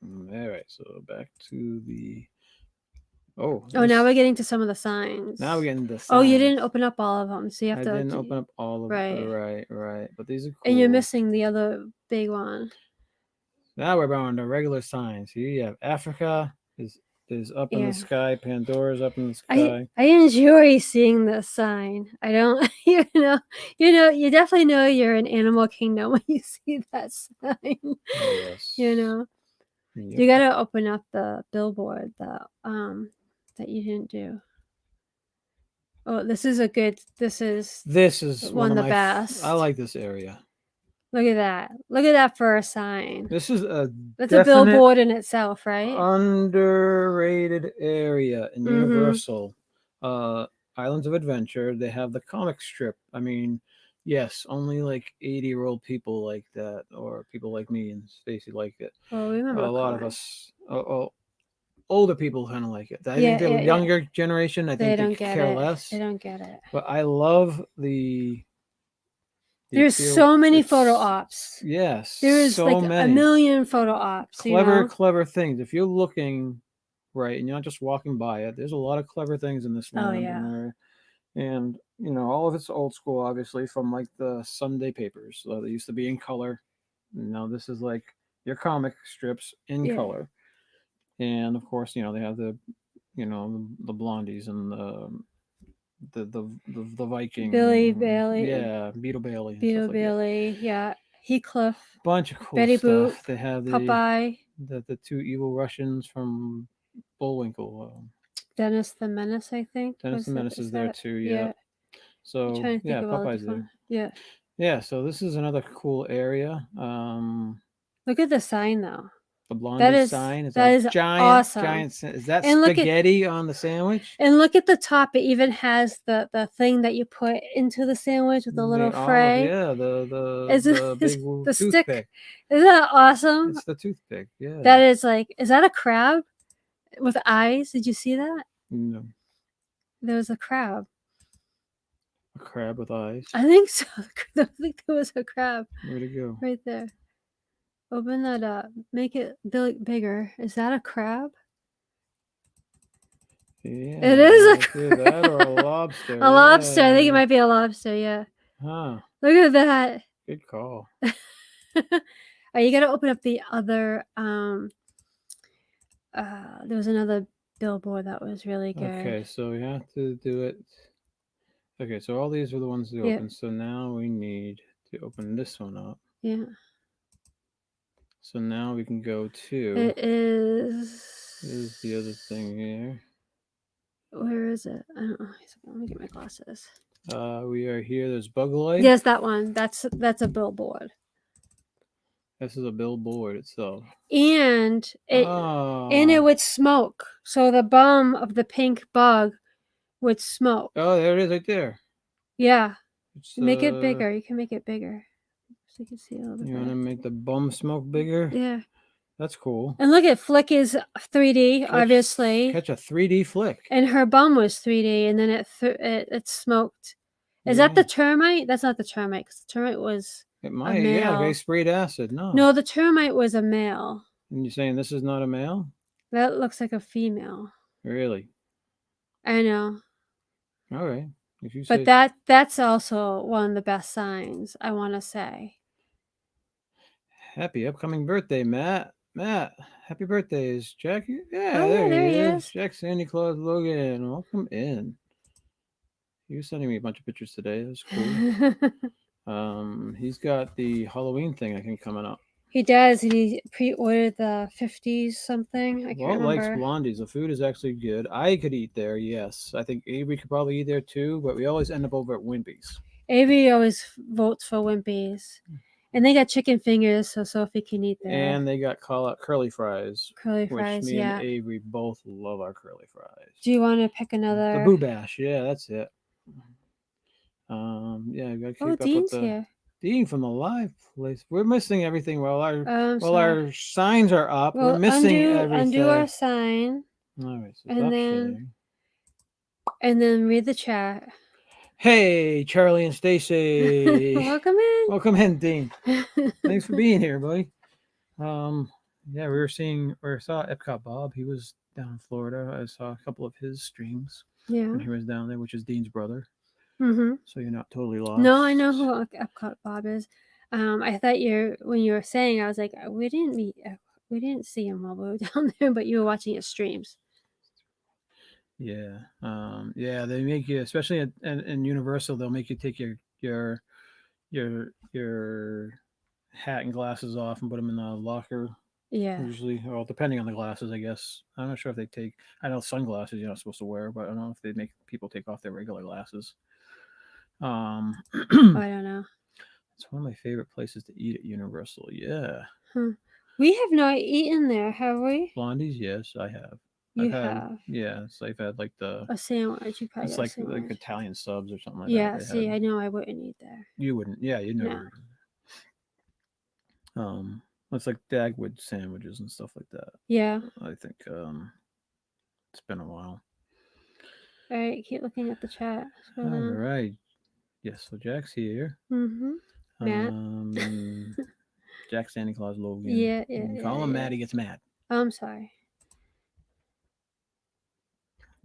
All right. So back to the. Oh, now we're getting to some of the signs. Now we're getting the signs. Oh, you didn't open up all of them, so you have to. I didn't open up all of them. Right. But these are cool. And you're missing the other big one. Now we're on the regular signs. Here you have Africa is up in the sky. Pandora's up in the sky. I enjoy seeing this sign. I don't, you definitely know you're in Animal Kingdom when you see that sign. Yes. You got to open up the billboard that you didn't do. Oh, this is one of the best. I like this area. Look at that. Look at that for a sign. This is that's a billboard in itself, right? Underrated area in Universal. Islands of Adventure. They have the comic strip. I mean, yes, only like 80-year-old people like that, or people like me and Stacy like it. Well, remember a lot of us. Older people kind of like it. I think the younger generation, I think they care less. They don't get it. But I love the there's so many photo ops. Yes. There's so like many. A million photo ops. Clever things. If you're looking right and you're not just walking by it, there's a lot of clever things in this land. Oh, yeah. And, all of it's old school, obviously, from like the Sunday papers. So they used to be in color. Now this is like your comic strips in color. And of course, they have the, the blondies and the Viking. Billy Bailey. Yeah, Beetle Bailey. Beetle Bailey, yeah. Heathcliff. Bunch of cool Betty stuff. Boop, they have Popeye. The two evil Russians from Bullwinkle. Dennis the Menace, I think. Dennis the Menace is there too, yeah. So Popeye's there. Yeah. Yeah, so this is another cool area. Look at the sign though. The Blondie sign is giant, awesome. Giant. Is that spaghetti on the sandwich? And look at the top; it even has the thing that you put into the sandwich with the little fray. The big stick. Toothpick. Isn't that awesome? It's the toothpick. Yeah. That is is that a crab with eyes? Did you see that? No. There was a crab. A crab with eyes. I think so. I think there was a crab. Where'd it go? Right there. Open that up. Make it bigger. Is that a crab? Yeah. It is a crab. That or a lobster. A lobster. I think it might be a lobster, yeah. Huh. Look at that. Good call. You got to open up the other... there was another billboard that was really good. Okay, so we have to do it... Okay, so all these are the ones to open. So now we need to open this one up. Yeah. So now we can go to... It is... This is the other thing here. Where is it? I don't know. Let me get my glasses. We are here. There's Bug Light. Yes, that one. That's a billboard. This is a billboard itself. And it would smoke. So the bum of the pink bug would smoke. Oh, there it is right there. Yeah. Make it bigger. You can make it bigger. So you can see a little bit. You want to make the bum smoke bigger? Yeah. That's cool. And look at Flick is 3D, obviously. Catch a 3D Flick. And her bum was 3D, and then it smoked. Is that the termite? That's not the termite, because the termite was a male. They sprayed acid. No, the termite was a male. And you're saying this is not a male? That looks like a female. Really? I know. All right. But that's also one of the best signs, I want to say. Happy upcoming birthday, Matt. Matt, happy birthday. Is Jack here? Yeah, Oh, yeah, there he is. Jack Sandy Claus Logan. Welcome in. He was sending me a bunch of pictures today. It was cool. He's got the Halloween thing I think coming up. He does, and he pre-ordered the 50s something. I can't Walt likes remember. Blondie's. The food is actually good. I could eat there, yes. I think Avery could probably eat there too, but we always end up over at Wimpy's. Avery always votes for Wimpy's. And they got chicken fingers, so Sophie can eat there. And they got curly fries. Curly fries, which me yeah. and Avery both love our curly fries. Do you want to pick another? The Boo Bash, yeah, that's it. Yeah, I gotta keep up Dean's with the here. Dean from the live place. We're missing everything while our signs are up. Well, we're missing everything. Undo our sign. All right, so and then read the chat. Hey, Charlie and Stacy. Welcome in. Welcome in, Dean. Thanks for being here, buddy. Yeah, we saw Epcot Bob. He was down in Florida. I saw a couple of his streams. Yeah. When he was down there, which is Dean's brother. Mm-hmm. So you're not totally lost. No, I know who Epcot Bob is. I thought when you were saying, I was like, we didn't see him while we were down there, but you were watching his streams. Yeah. Yeah, they make you, especially in Universal, they'll make you take your hat and glasses off and put them in the locker. Yeah. Usually, well, depending on the glasses, I guess. I'm not sure if they take. I know sunglasses you're not supposed to wear, but I don't know if they make people take off their regular glasses. I don't know. It's one of my favorite places to eat at Universal. Yeah. Huh. We have not eaten there, have we? Blondie's, yes, I have. You have? Yeah, so I've had like a sandwich. You probably it's like Italian subs or something like that. Yeah, see, I know I wouldn't eat there. You wouldn't. Yeah, you never. No. It's like Dagwood sandwiches and stuff like that. Yeah. I think it's been a while. All right, keep looking at the chat. All right. Yes, so Jack's here. Mm-hmm. Matt. Jack Santa Claus Logan. Yeah. Call him Matt, he gets mad. Oh, I'm sorry.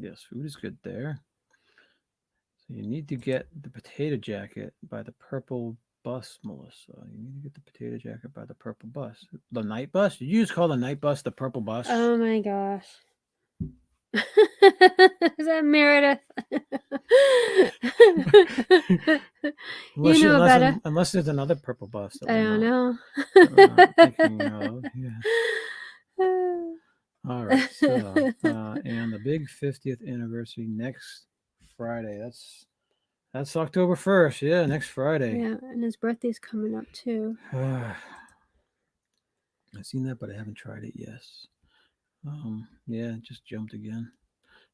Yes, food is good there. So you need to get the potato jacket by the purple bus, Melissa. You need to get the potato jacket by the purple bus. The night bus? Did you just call the night bus the purple bus? Oh my gosh. Is that Meredith? Better. Unless there's another purple bus. I don't know. Thinking of, yeah. All right. So, and the big 50th anniversary next Friday. That's October 1st. Yeah, next Friday. Yeah, and his birthday's coming up too. I've seen that, but I haven't tried it yet. Yeah, it just jumped again.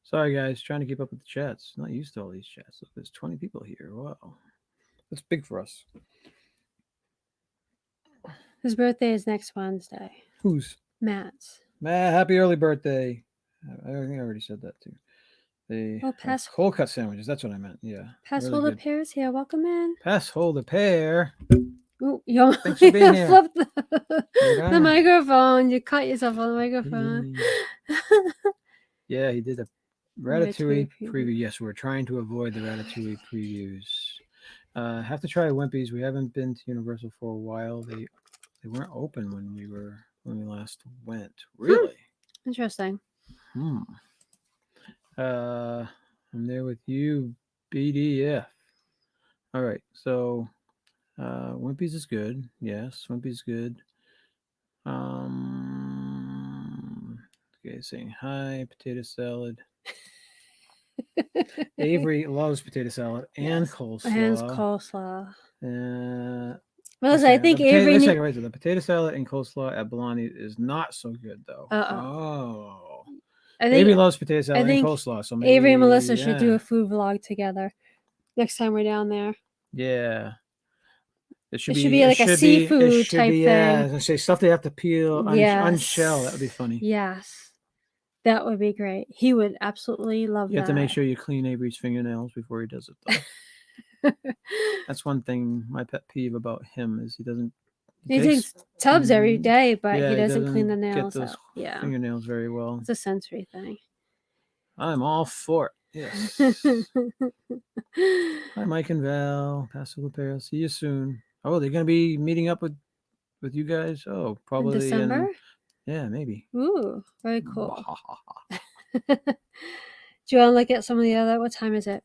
Sorry, guys. Trying to keep up with the chats. Not used to all these chats. Look, there's 20 people here. Wow. That's big for us. His birthday is next Wednesday. Whose? Matt's. Matt, happy early birthday. I think I already said that too. Cold cut sandwiches. That's what I meant. Yeah. Pass really holder pears here. Welcome in. Pass holder pear. Ooh, you flipped the microphone. You cut yourself on the microphone. Yeah, he did a Ratatouille preview. Yes, we're trying to avoid the Ratatouille previews. Have to try Wimpy's. We haven't been to Universal for a while. They weren't open when we last went. Really? Interesting. I'm there with you, BDF. All right, so Wimpy's is good. Yes, Wimpy's good. Okay, saying hi, potato salad. Avery loves potato salad and coleslaw. And coleslaw. Melissa, I think Avery. The potato salad and coleslaw at Bologna is not so good, though. Avery loves potato salad and coleslaw. So maybe Avery and Melissa should do a food vlog together next time we're down there. Yeah. It should be like a seafood type thing. Yeah, I say stuff they have to peel, unshell. That would be funny. Yes. That would be great. He would absolutely love that. You have to make sure you clean Avery's fingernails before he does it, though. That's one thing, my pet peeve about him is he takes tubs every day, but he doesn't clean the nails get those out. fingernails very well. It's a sensory thing. I'm all for it. Yes. Hi, Mike and Val. Pastor LaPere. See you soon. Oh, they're going to be meeting up with with you guys. Oh, In probably December? Yeah, maybe. Ooh, very cool. Do you want to look at some of the other? What time is it?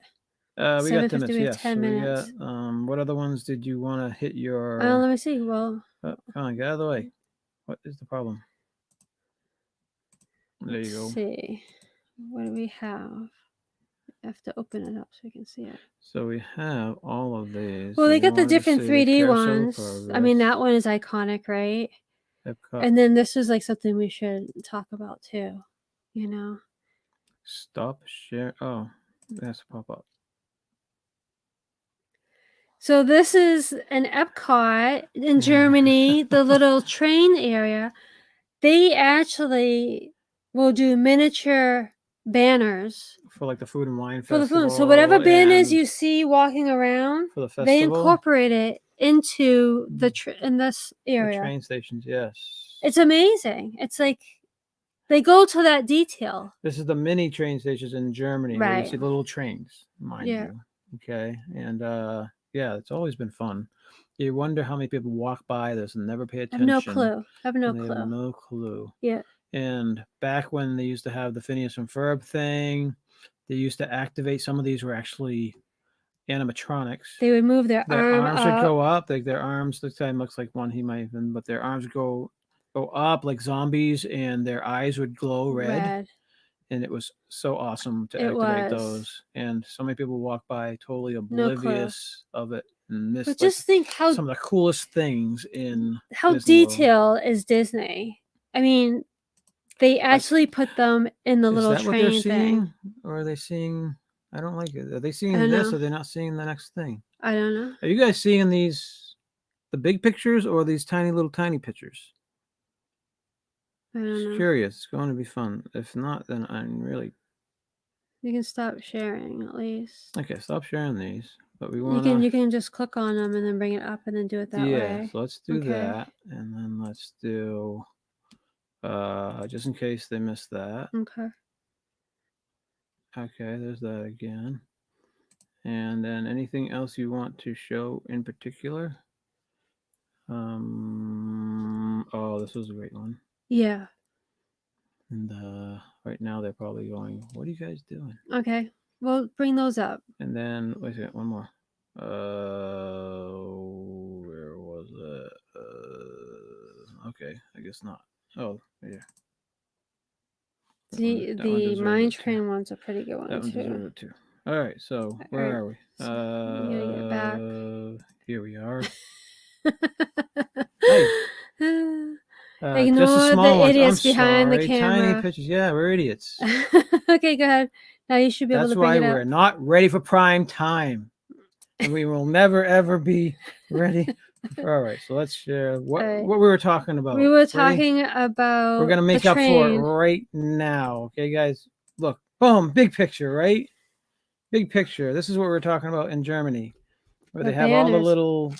We got 10 7:50. minutes. We have Yes. 10 So minutes. we got. What other ones did you want to hit your? Let me see. Well, oh, come on, get out of the way. What is the problem? There you go. let's see. What do we have? I have to open it up so you can see it. So we have all of these. Well, So they you got the wanted to different see 3D Carousel of ones. I mean, Progress, that one is iconic, right? Epcot, And then this is like something we should talk about too. You know. Stop Share. Oh, it has to pop up. So this is an Epcot in Germany, the little train area. They actually will do miniature banners For like the Food and Wine for the Festival. food. So whatever banners and you see walking around, for the festival, they incorporate it into in this the area. train stations. Yes. It's amazing. It's like they go to that detail. This is the mini train stations in Germany where you Right. see the little trains, mind Yeah. you. Okay. And yeah, it's always been fun. You wonder how many people walk by this and never pay I attention. have no clue. I have no and they clue. have no clue. Yeah. And back when they used to have the Phineas and Ferb thing, they used to activate. Some of these were actually animatronics. They would move their arms up. would go up. Like their arms, this time looks like one he might even, but their arms would go up like zombies, and their eyes would glow red. And it was so awesome to activate those. And so many people walk by totally oblivious of it and miss. But just think how some of the coolest things in how Disney detailed is Disney. I mean, they actually put them in the little what they're train seeing? thing. Or are they seeing? I don't like it. Are they seeing don't this? know. Or are they not seeing the next thing? I don't know. Are you guys seeing these, the big pictures, or these tiny pictures? I don't know. Just curious. It's going to be fun. If not, then I'm really. You can stop sharing at least. Okay, stop sharing these. But we want to. You can just click on them and then bring it up and then do it that way. Yeah, so let's do that, and then let's do. Just in case they missed that. Okay. Okay, there's that again. And then anything else you want to show in particular? Oh, this was a great one. Yeah. And right now they're probably going, what are you guys doing? Okay. Well, bring those up. And then, wait a second, one more. Where was it? Okay, I guess not. Oh, yeah. The Mine Train one's a pretty good one that one too. deserved it too. All right, so where are we? I'm gonna get back. Here we are. Ignore just the small the idiots ones. I'm behind sorry. the camera. Tiny pictures. Yeah, we're idiots. Okay, go ahead. Now you should be able to bring it up. That's why we're not ready for prime time. And we will never, ever be ready. All right, so let's share what we were talking about. We were talking about We're going to make up for it right now. Okay, guys? Look, boom, big picture, right? Big picture. This is what we're talking about in Germany, where they have all the little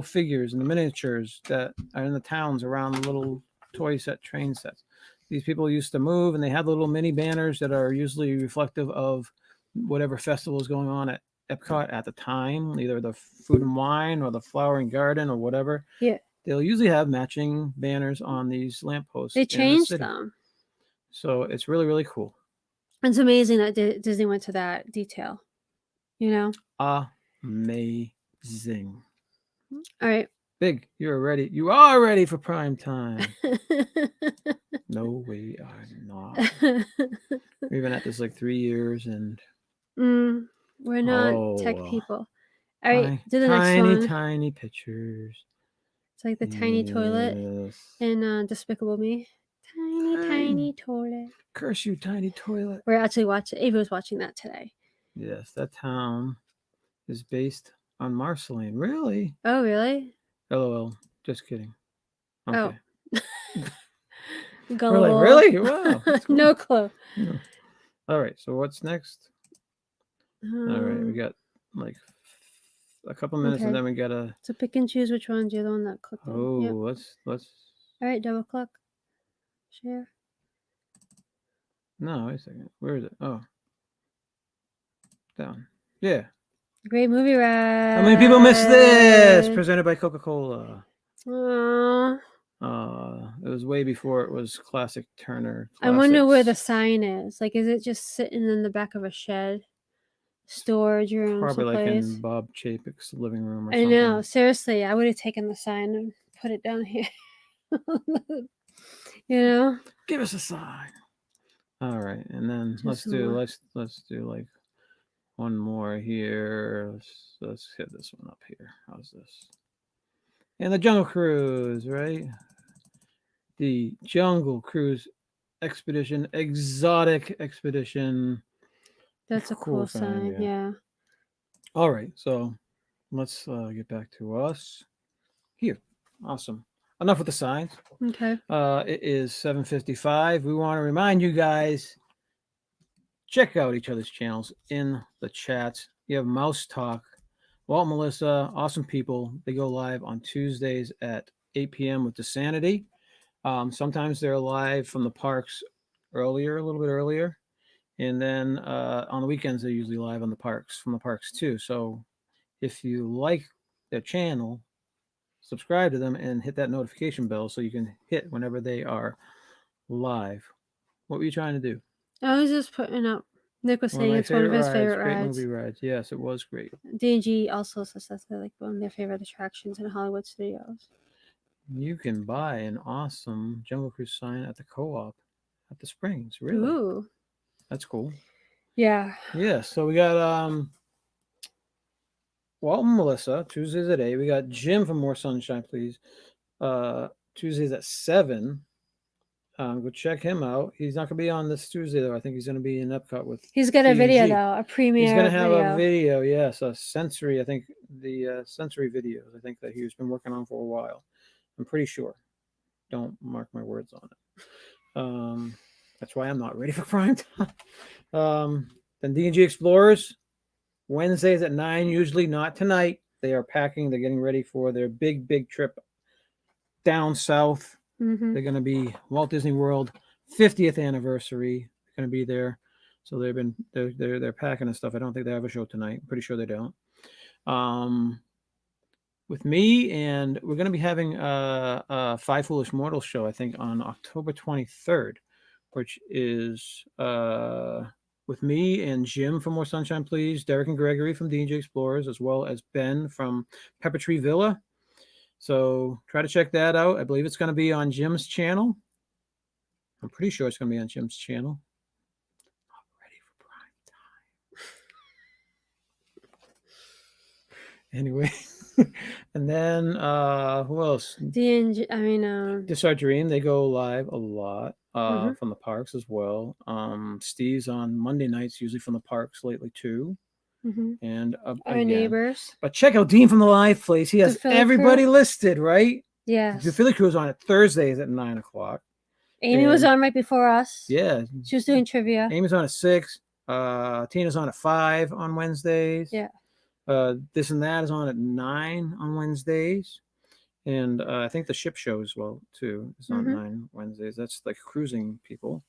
figures and the miniatures that are in the towns around the little toy set train sets. These people used to move, and they had little mini banners that are usually reflective of whatever festival is going on at Epcot at the time, either the Food and Wine or the Flower and Garden or whatever. Yeah. They'll usually have matching banners on these lampposts. They changed them. So it's really, really cool. It's amazing that Disney went to that detail. You know? Amazing. All right. Big, you're ready. You are ready for prime time. No, we are not. We've been at this like 3 years, and we're not tech people. All right, do the next one. Tiny pictures. It's like the tiny toilet in Despicable Me. Tiny toilet. Curse you, tiny toilet. We're actually watching. Ava was watching that today. Yes, that town is based on Marceline. Really? Oh, really? LOL. Just kidding. Okay. Oh. We're like, really? Wow. Cool. No clue. Yeah. All right. So what's next? All right. We got like a couple minutes, and then we gotta. So pick and choose which one's the one that clicked. Oh, yep. let's. All right, double click. Share. No, wait a second. Where is it? Oh. Down. Yeah. Great movie ride. How many people missed this? Presented by Coca-Cola. Oh, It was way before it was classic Turner. I wonder where the Classics. sign is. Like, is it just sitting in the back of a shed, storage room, Probably like someplace? in Bob Chapek's living room or I something. know. Seriously, I would have taken the sign and put it down here. You know. Give us a sign. All right, and then let's do like one more here. Let's hit this one up here. How's this? And the Jungle Cruise, right? The Jungle Cruise Expedition, exotic expedition. That's a cool sign. Yeah. All right, so let's get back to us here. Awesome. Enough with the signs. Okay. It is 7:55. We want to remind you guys, check out each other's channels in the chats. You have Mouse Talk. Walt and Melissa, awesome people. They go live on Tuesdays at 8 p.m. with Sanity. Sometimes they're live from the parks earlier, a little bit earlier. And then on the weekends, they're usually live on the parks, from the parks too. So if you like their channel, subscribe to them and hit that notification bell so you can hit whenever they are live. What were you trying to do? I was just putting up. Nick was One of saying my it's one of his rides, favorite great rides. movie rides. Yes, it was great. D&G also says that's like one of their favorite attractions in Hollywood Studios. You can buy an awesome Jungle Cruise sign at the co-op at the Springs. Really? Ooh. That's cool. Yeah. Yeah, so we got Walt and Melissa, Tuesdays at 8. We got Jim from More Sunshine, Please. Tuesdays at 7. Go check him out. He's not going to be on this Tuesday, though. I think he's going to be in Epcot with He's got a video, though, a premiere He's going to have video. a video, yes, a sensory, I think, the sensory videos, I think that he's been working on for a while. I'm pretty sure. Don't mark my words on it. That's why I'm not ready for prime time. Then D&G Explorers, Wednesdays at 9, usually not tonight. They are packing. They're getting ready for their big trip down south. Mm-hmm. They're going to be Walt Disney World 50th anniversary. They're going to be there. So they're packing and stuff. I don't think they have a show tonight. I'm pretty sure they don't. With me, and we're going to be having a Five Foolish Mortals show, I think, on October 23rd, which is with me and Jim from More Sunshine Please, Derek and Gregory from D&G Explorers, as well as Ben from Pepper Tree Villa. So try to check that out. I believe it's going to be on Jim's channel. I'm pretty sure it's going to be on Jim's channel. Not ready for prime time. Anyway. And then who else? This Our Dream. They go live a lot from the parks as well. Steve's on Monday nights, usually from the parks lately too. Mm-hmm. And our neighbors. But check out Dean from the Live Place. He has everybody listed, right? Yes. The Philly Crew is on at Thursdays at 9 o'clock. Amy was on right before us. Yeah. She was doing trivia. Amy's on at 6. Tina's on at 5 on Wednesdays. Yeah. This and That is on at 9 on Wednesdays. And I think the ship show as well, too, is on 9 Wednesdays. That's like cruising people.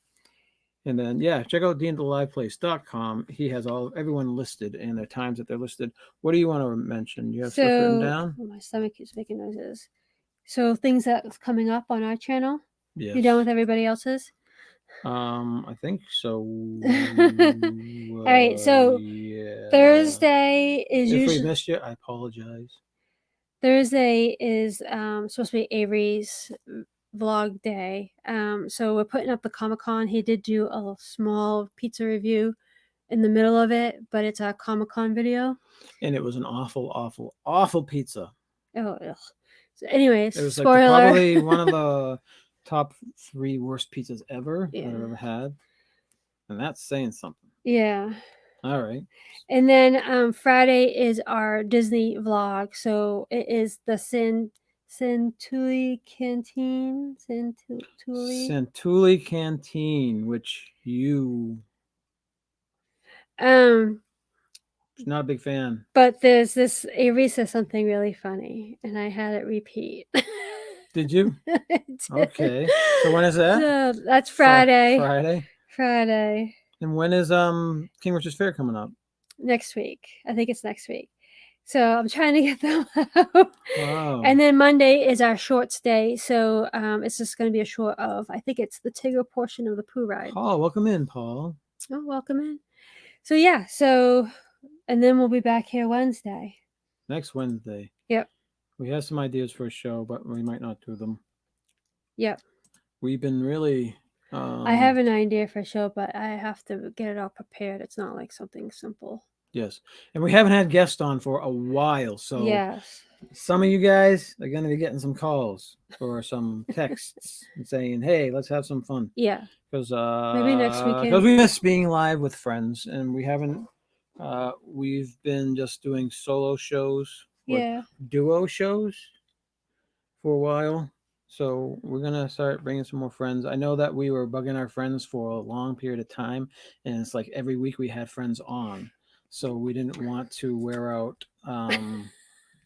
And then, yeah, check out deantheliveplace.com. He has everyone listed and the times that they're listed. What do you want to mention? You have stuff written down? My stomach keeps making noises. So things that's coming up on our channel? Yes. You done with everybody else's? I think so. All right, so yeah. Thursday is usually... If we missed you, I apologize. Thursday is supposed to be Avery's vlog day. So we're putting up the Comic-Con. He did do a small pizza review in the middle of it, but it's a Comic-Con video. And it was an awful pizza. Oh, ugh. So anyways, it was spoiler. Like probably one of the top 3 worst pizzas ever that I've ever had. And that's saying something. Yeah. All right. And then Friday is our Disney vlog. So it is the Centuli Canteen. Centuli Canteen, which you not a big fan. But there's this Avery says something really funny, and I had it repeat. Did you? Okay. So when is that? So that's Friday. Friday. And when is King Richard's Fair coming up? Next week. I think it's next week. So I'm trying to get them out. Wow. And then Monday is our short stay. So it's just going to be a short of, I think it's the Tigger portion of the Pooh ride. Paul, welcome in, Paul. Oh, welcome in. So yeah, so, and then we'll be back here Wednesday. Next Wednesday. Yep. We have some ideas for a show, but we might not do them. Yep. We've been really... I have an idea for a show, but I have to get it all prepared. It's not like something simple. Yes. And we haven't had guests on for a while. So yes, some of you guys are going to be getting some calls or some texts and saying, hey, let's have some fun. Yeah. Because maybe next weekend. Because we miss being live with friends, and we haven't... we've been just doing solo shows. Yeah. Duo shows for a while. So we're going to start bringing some more friends. I know that we were bugging our friends for a long period of time, and it's like every week we had friends on. So we didn't want to wear out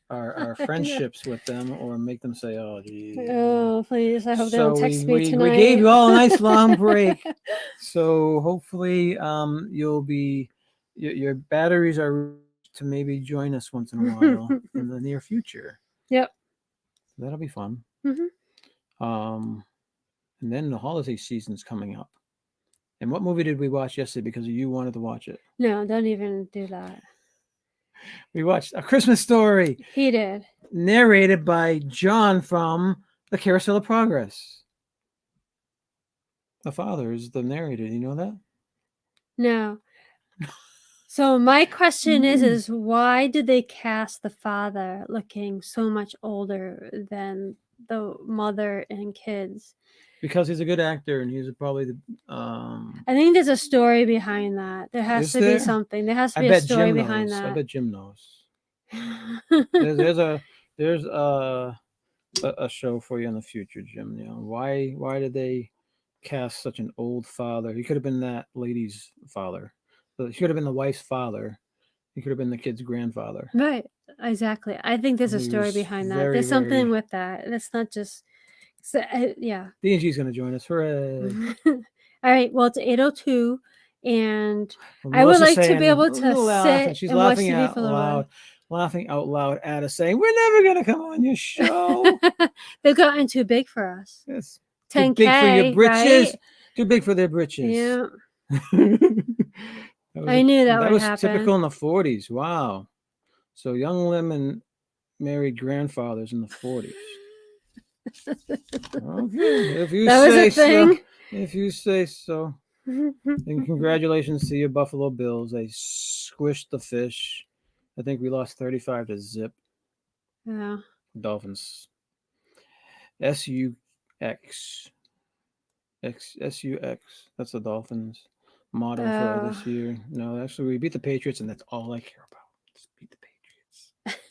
our friendships with them or make them say, oh, geez. Oh, please. I hope they don't text me tonight. We gave you all a nice long break. So hopefully your batteries are to maybe join us once in a while in the near future. Yep. That'll be fun. Mm-hmm. And then the holiday season's coming up. And what movie did we watch yesterday because you wanted to watch it? No, don't even do that. We watched A Christmas Story. He did. Narrated by John from The Carousel of Progress. The father is the narrator. Do you know that? No. So my question is why did they cast the father looking so much older than the mother and kids? Because he's a good actor, and he's probably the. I think there's a story behind that. There has to be something. There has to be a story behind that. I bet Jim knows. there's a show for you in the future, Jim. You know why did they cast such an old father? He could have been that lady's father. He could have been the wife's father. He could have been the kid's grandfather. Right. Exactly. I think there's a story behind that. There's something with that. It's not just. So, yeah. D&G's going to join us. Hooray. All right. Well, it's 8:02, and I would like to be able to sit and watch TV for a little while. Laughing out loud at us, saying, "We're never going to come on your show." They've gotten too big for us. Yes. 10K, too big for your britches. Right? Too big for their britches. Yeah. I knew that would happen. That was typical in the 40s. Wow. So young women married grandfathers in the 40s. Okay, if you say so. If you say so. And congratulations to your Buffalo Bills. They squished the fish. I think we lost 35-0. Yeah. Dolphins. SUX. SUX. That's the Dolphins motto for this year. No, actually, we beat the Patriots, and that's all I care about. Just beat the Patriots.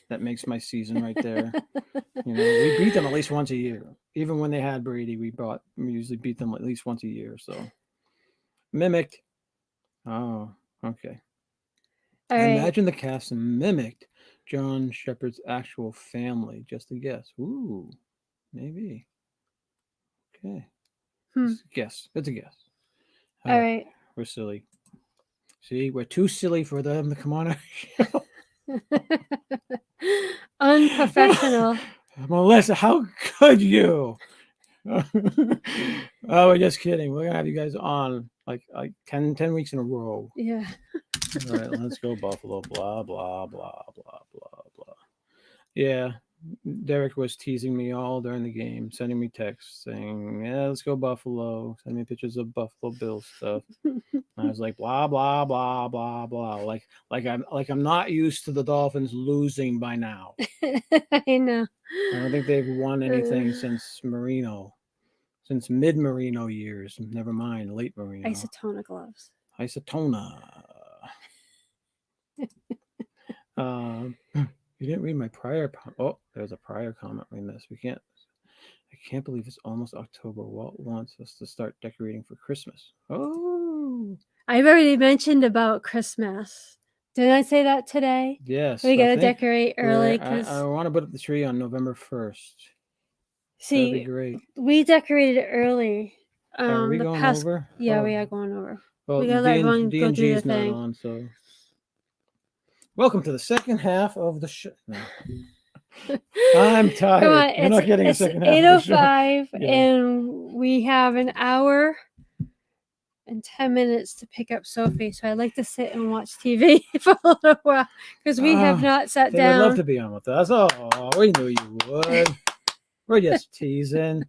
That makes my season right there. You know, we beat them at least once a year. Even when they had Brady, we usually beat them at least once a year. So mimicked. Oh, okay. All right. Imagine the cast mimicked John Shepard's actual family. Just a guess. Ooh, maybe. Okay. It's a guess. It's a guess. All right. We're silly. See, we're too silly for them to come on our show. Unprofessional. Melissa, how could you? Oh, we're just kidding. We're gonna have you guys on like 10 weeks in a row. Yeah. All right, let's go Buffalo. Blah blah blah blah blah blah. Yeah, Derek was teasing me all during the game, sending me texts saying, "Yeah, let's go Buffalo." Sending me pictures of Buffalo Bills stuff. I was like, blah blah blah blah blah. Like I'm not used to the Dolphins losing by now. I know. I don't think they've won anything since Marino, since mid Marino years. Never mind late Marino. Isotona gloves. Isotona. You didn't read my prior. Oh, there's a prior comment we missed. I can't believe it's almost October. Walt wants us to start decorating for Christmas. Oh. I've already mentioned about Christmas. Did I say that today? Yes. We got to decorate early. I want to put up the tree on November 1st. See, that'd be great. We decorated early. Are we going over? Yeah, we are going over. Well, we got to let everyone go do their thing. Not on, so. Welcome to the second half of the show. No. I'm tired. Come on, You're not getting a it's second half of the show. 8:05, Yeah. and we have an hour and 10 minutes to pick up Sophie. So I like to sit and watch TV for a little while because we have not sat They down. would love to be on with us. Oh, we knew you would. We're just teasing.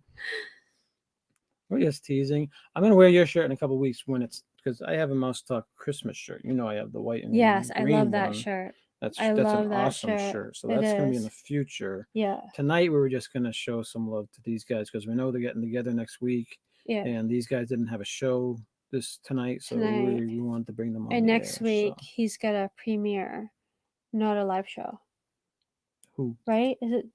We're just teasing. I'm gonna wear your shirt in a couple weeks when it's because I have a Mouse Talk Christmas shirt. You know I have the white and Yes, I green love that one. shirt. That's I an love that awesome shirt. So It that's gonna be in is. the future. Yeah. Tonight we were just gonna show some love to these guys because we know they're getting together next week. Yeah. And these guys didn't have a show tonight, so we wanted to bring them on. And next week so. he's got a premiere, not a live show. Who? Right? Is it?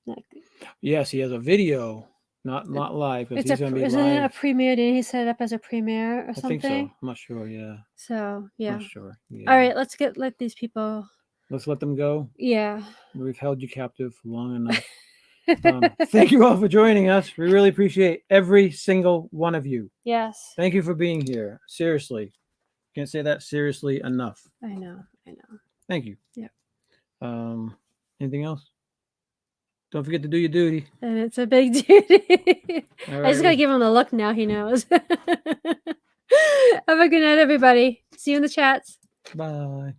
Yes, he has a video, not live. It's he's gonna be isn't live. it a premiere? Didn't he set it up as a premiere or something? I think so. I'm not sure. Yeah. So yeah. Not sure. Yeah. All right, let's let these people. Let's let them go. Yeah. We've held you captive for long enough. Thank you all for joining us. We really appreciate every single one of you. Yes. Thank you for being here. Seriously. Can't say that seriously enough. I know. Thank you. Yeah. Anything else? Don't forget to do your duty. And it's a big duty. All right, I just gotta give him the look now. He knows. Have a good night, everybody. See you in the chats. Bye.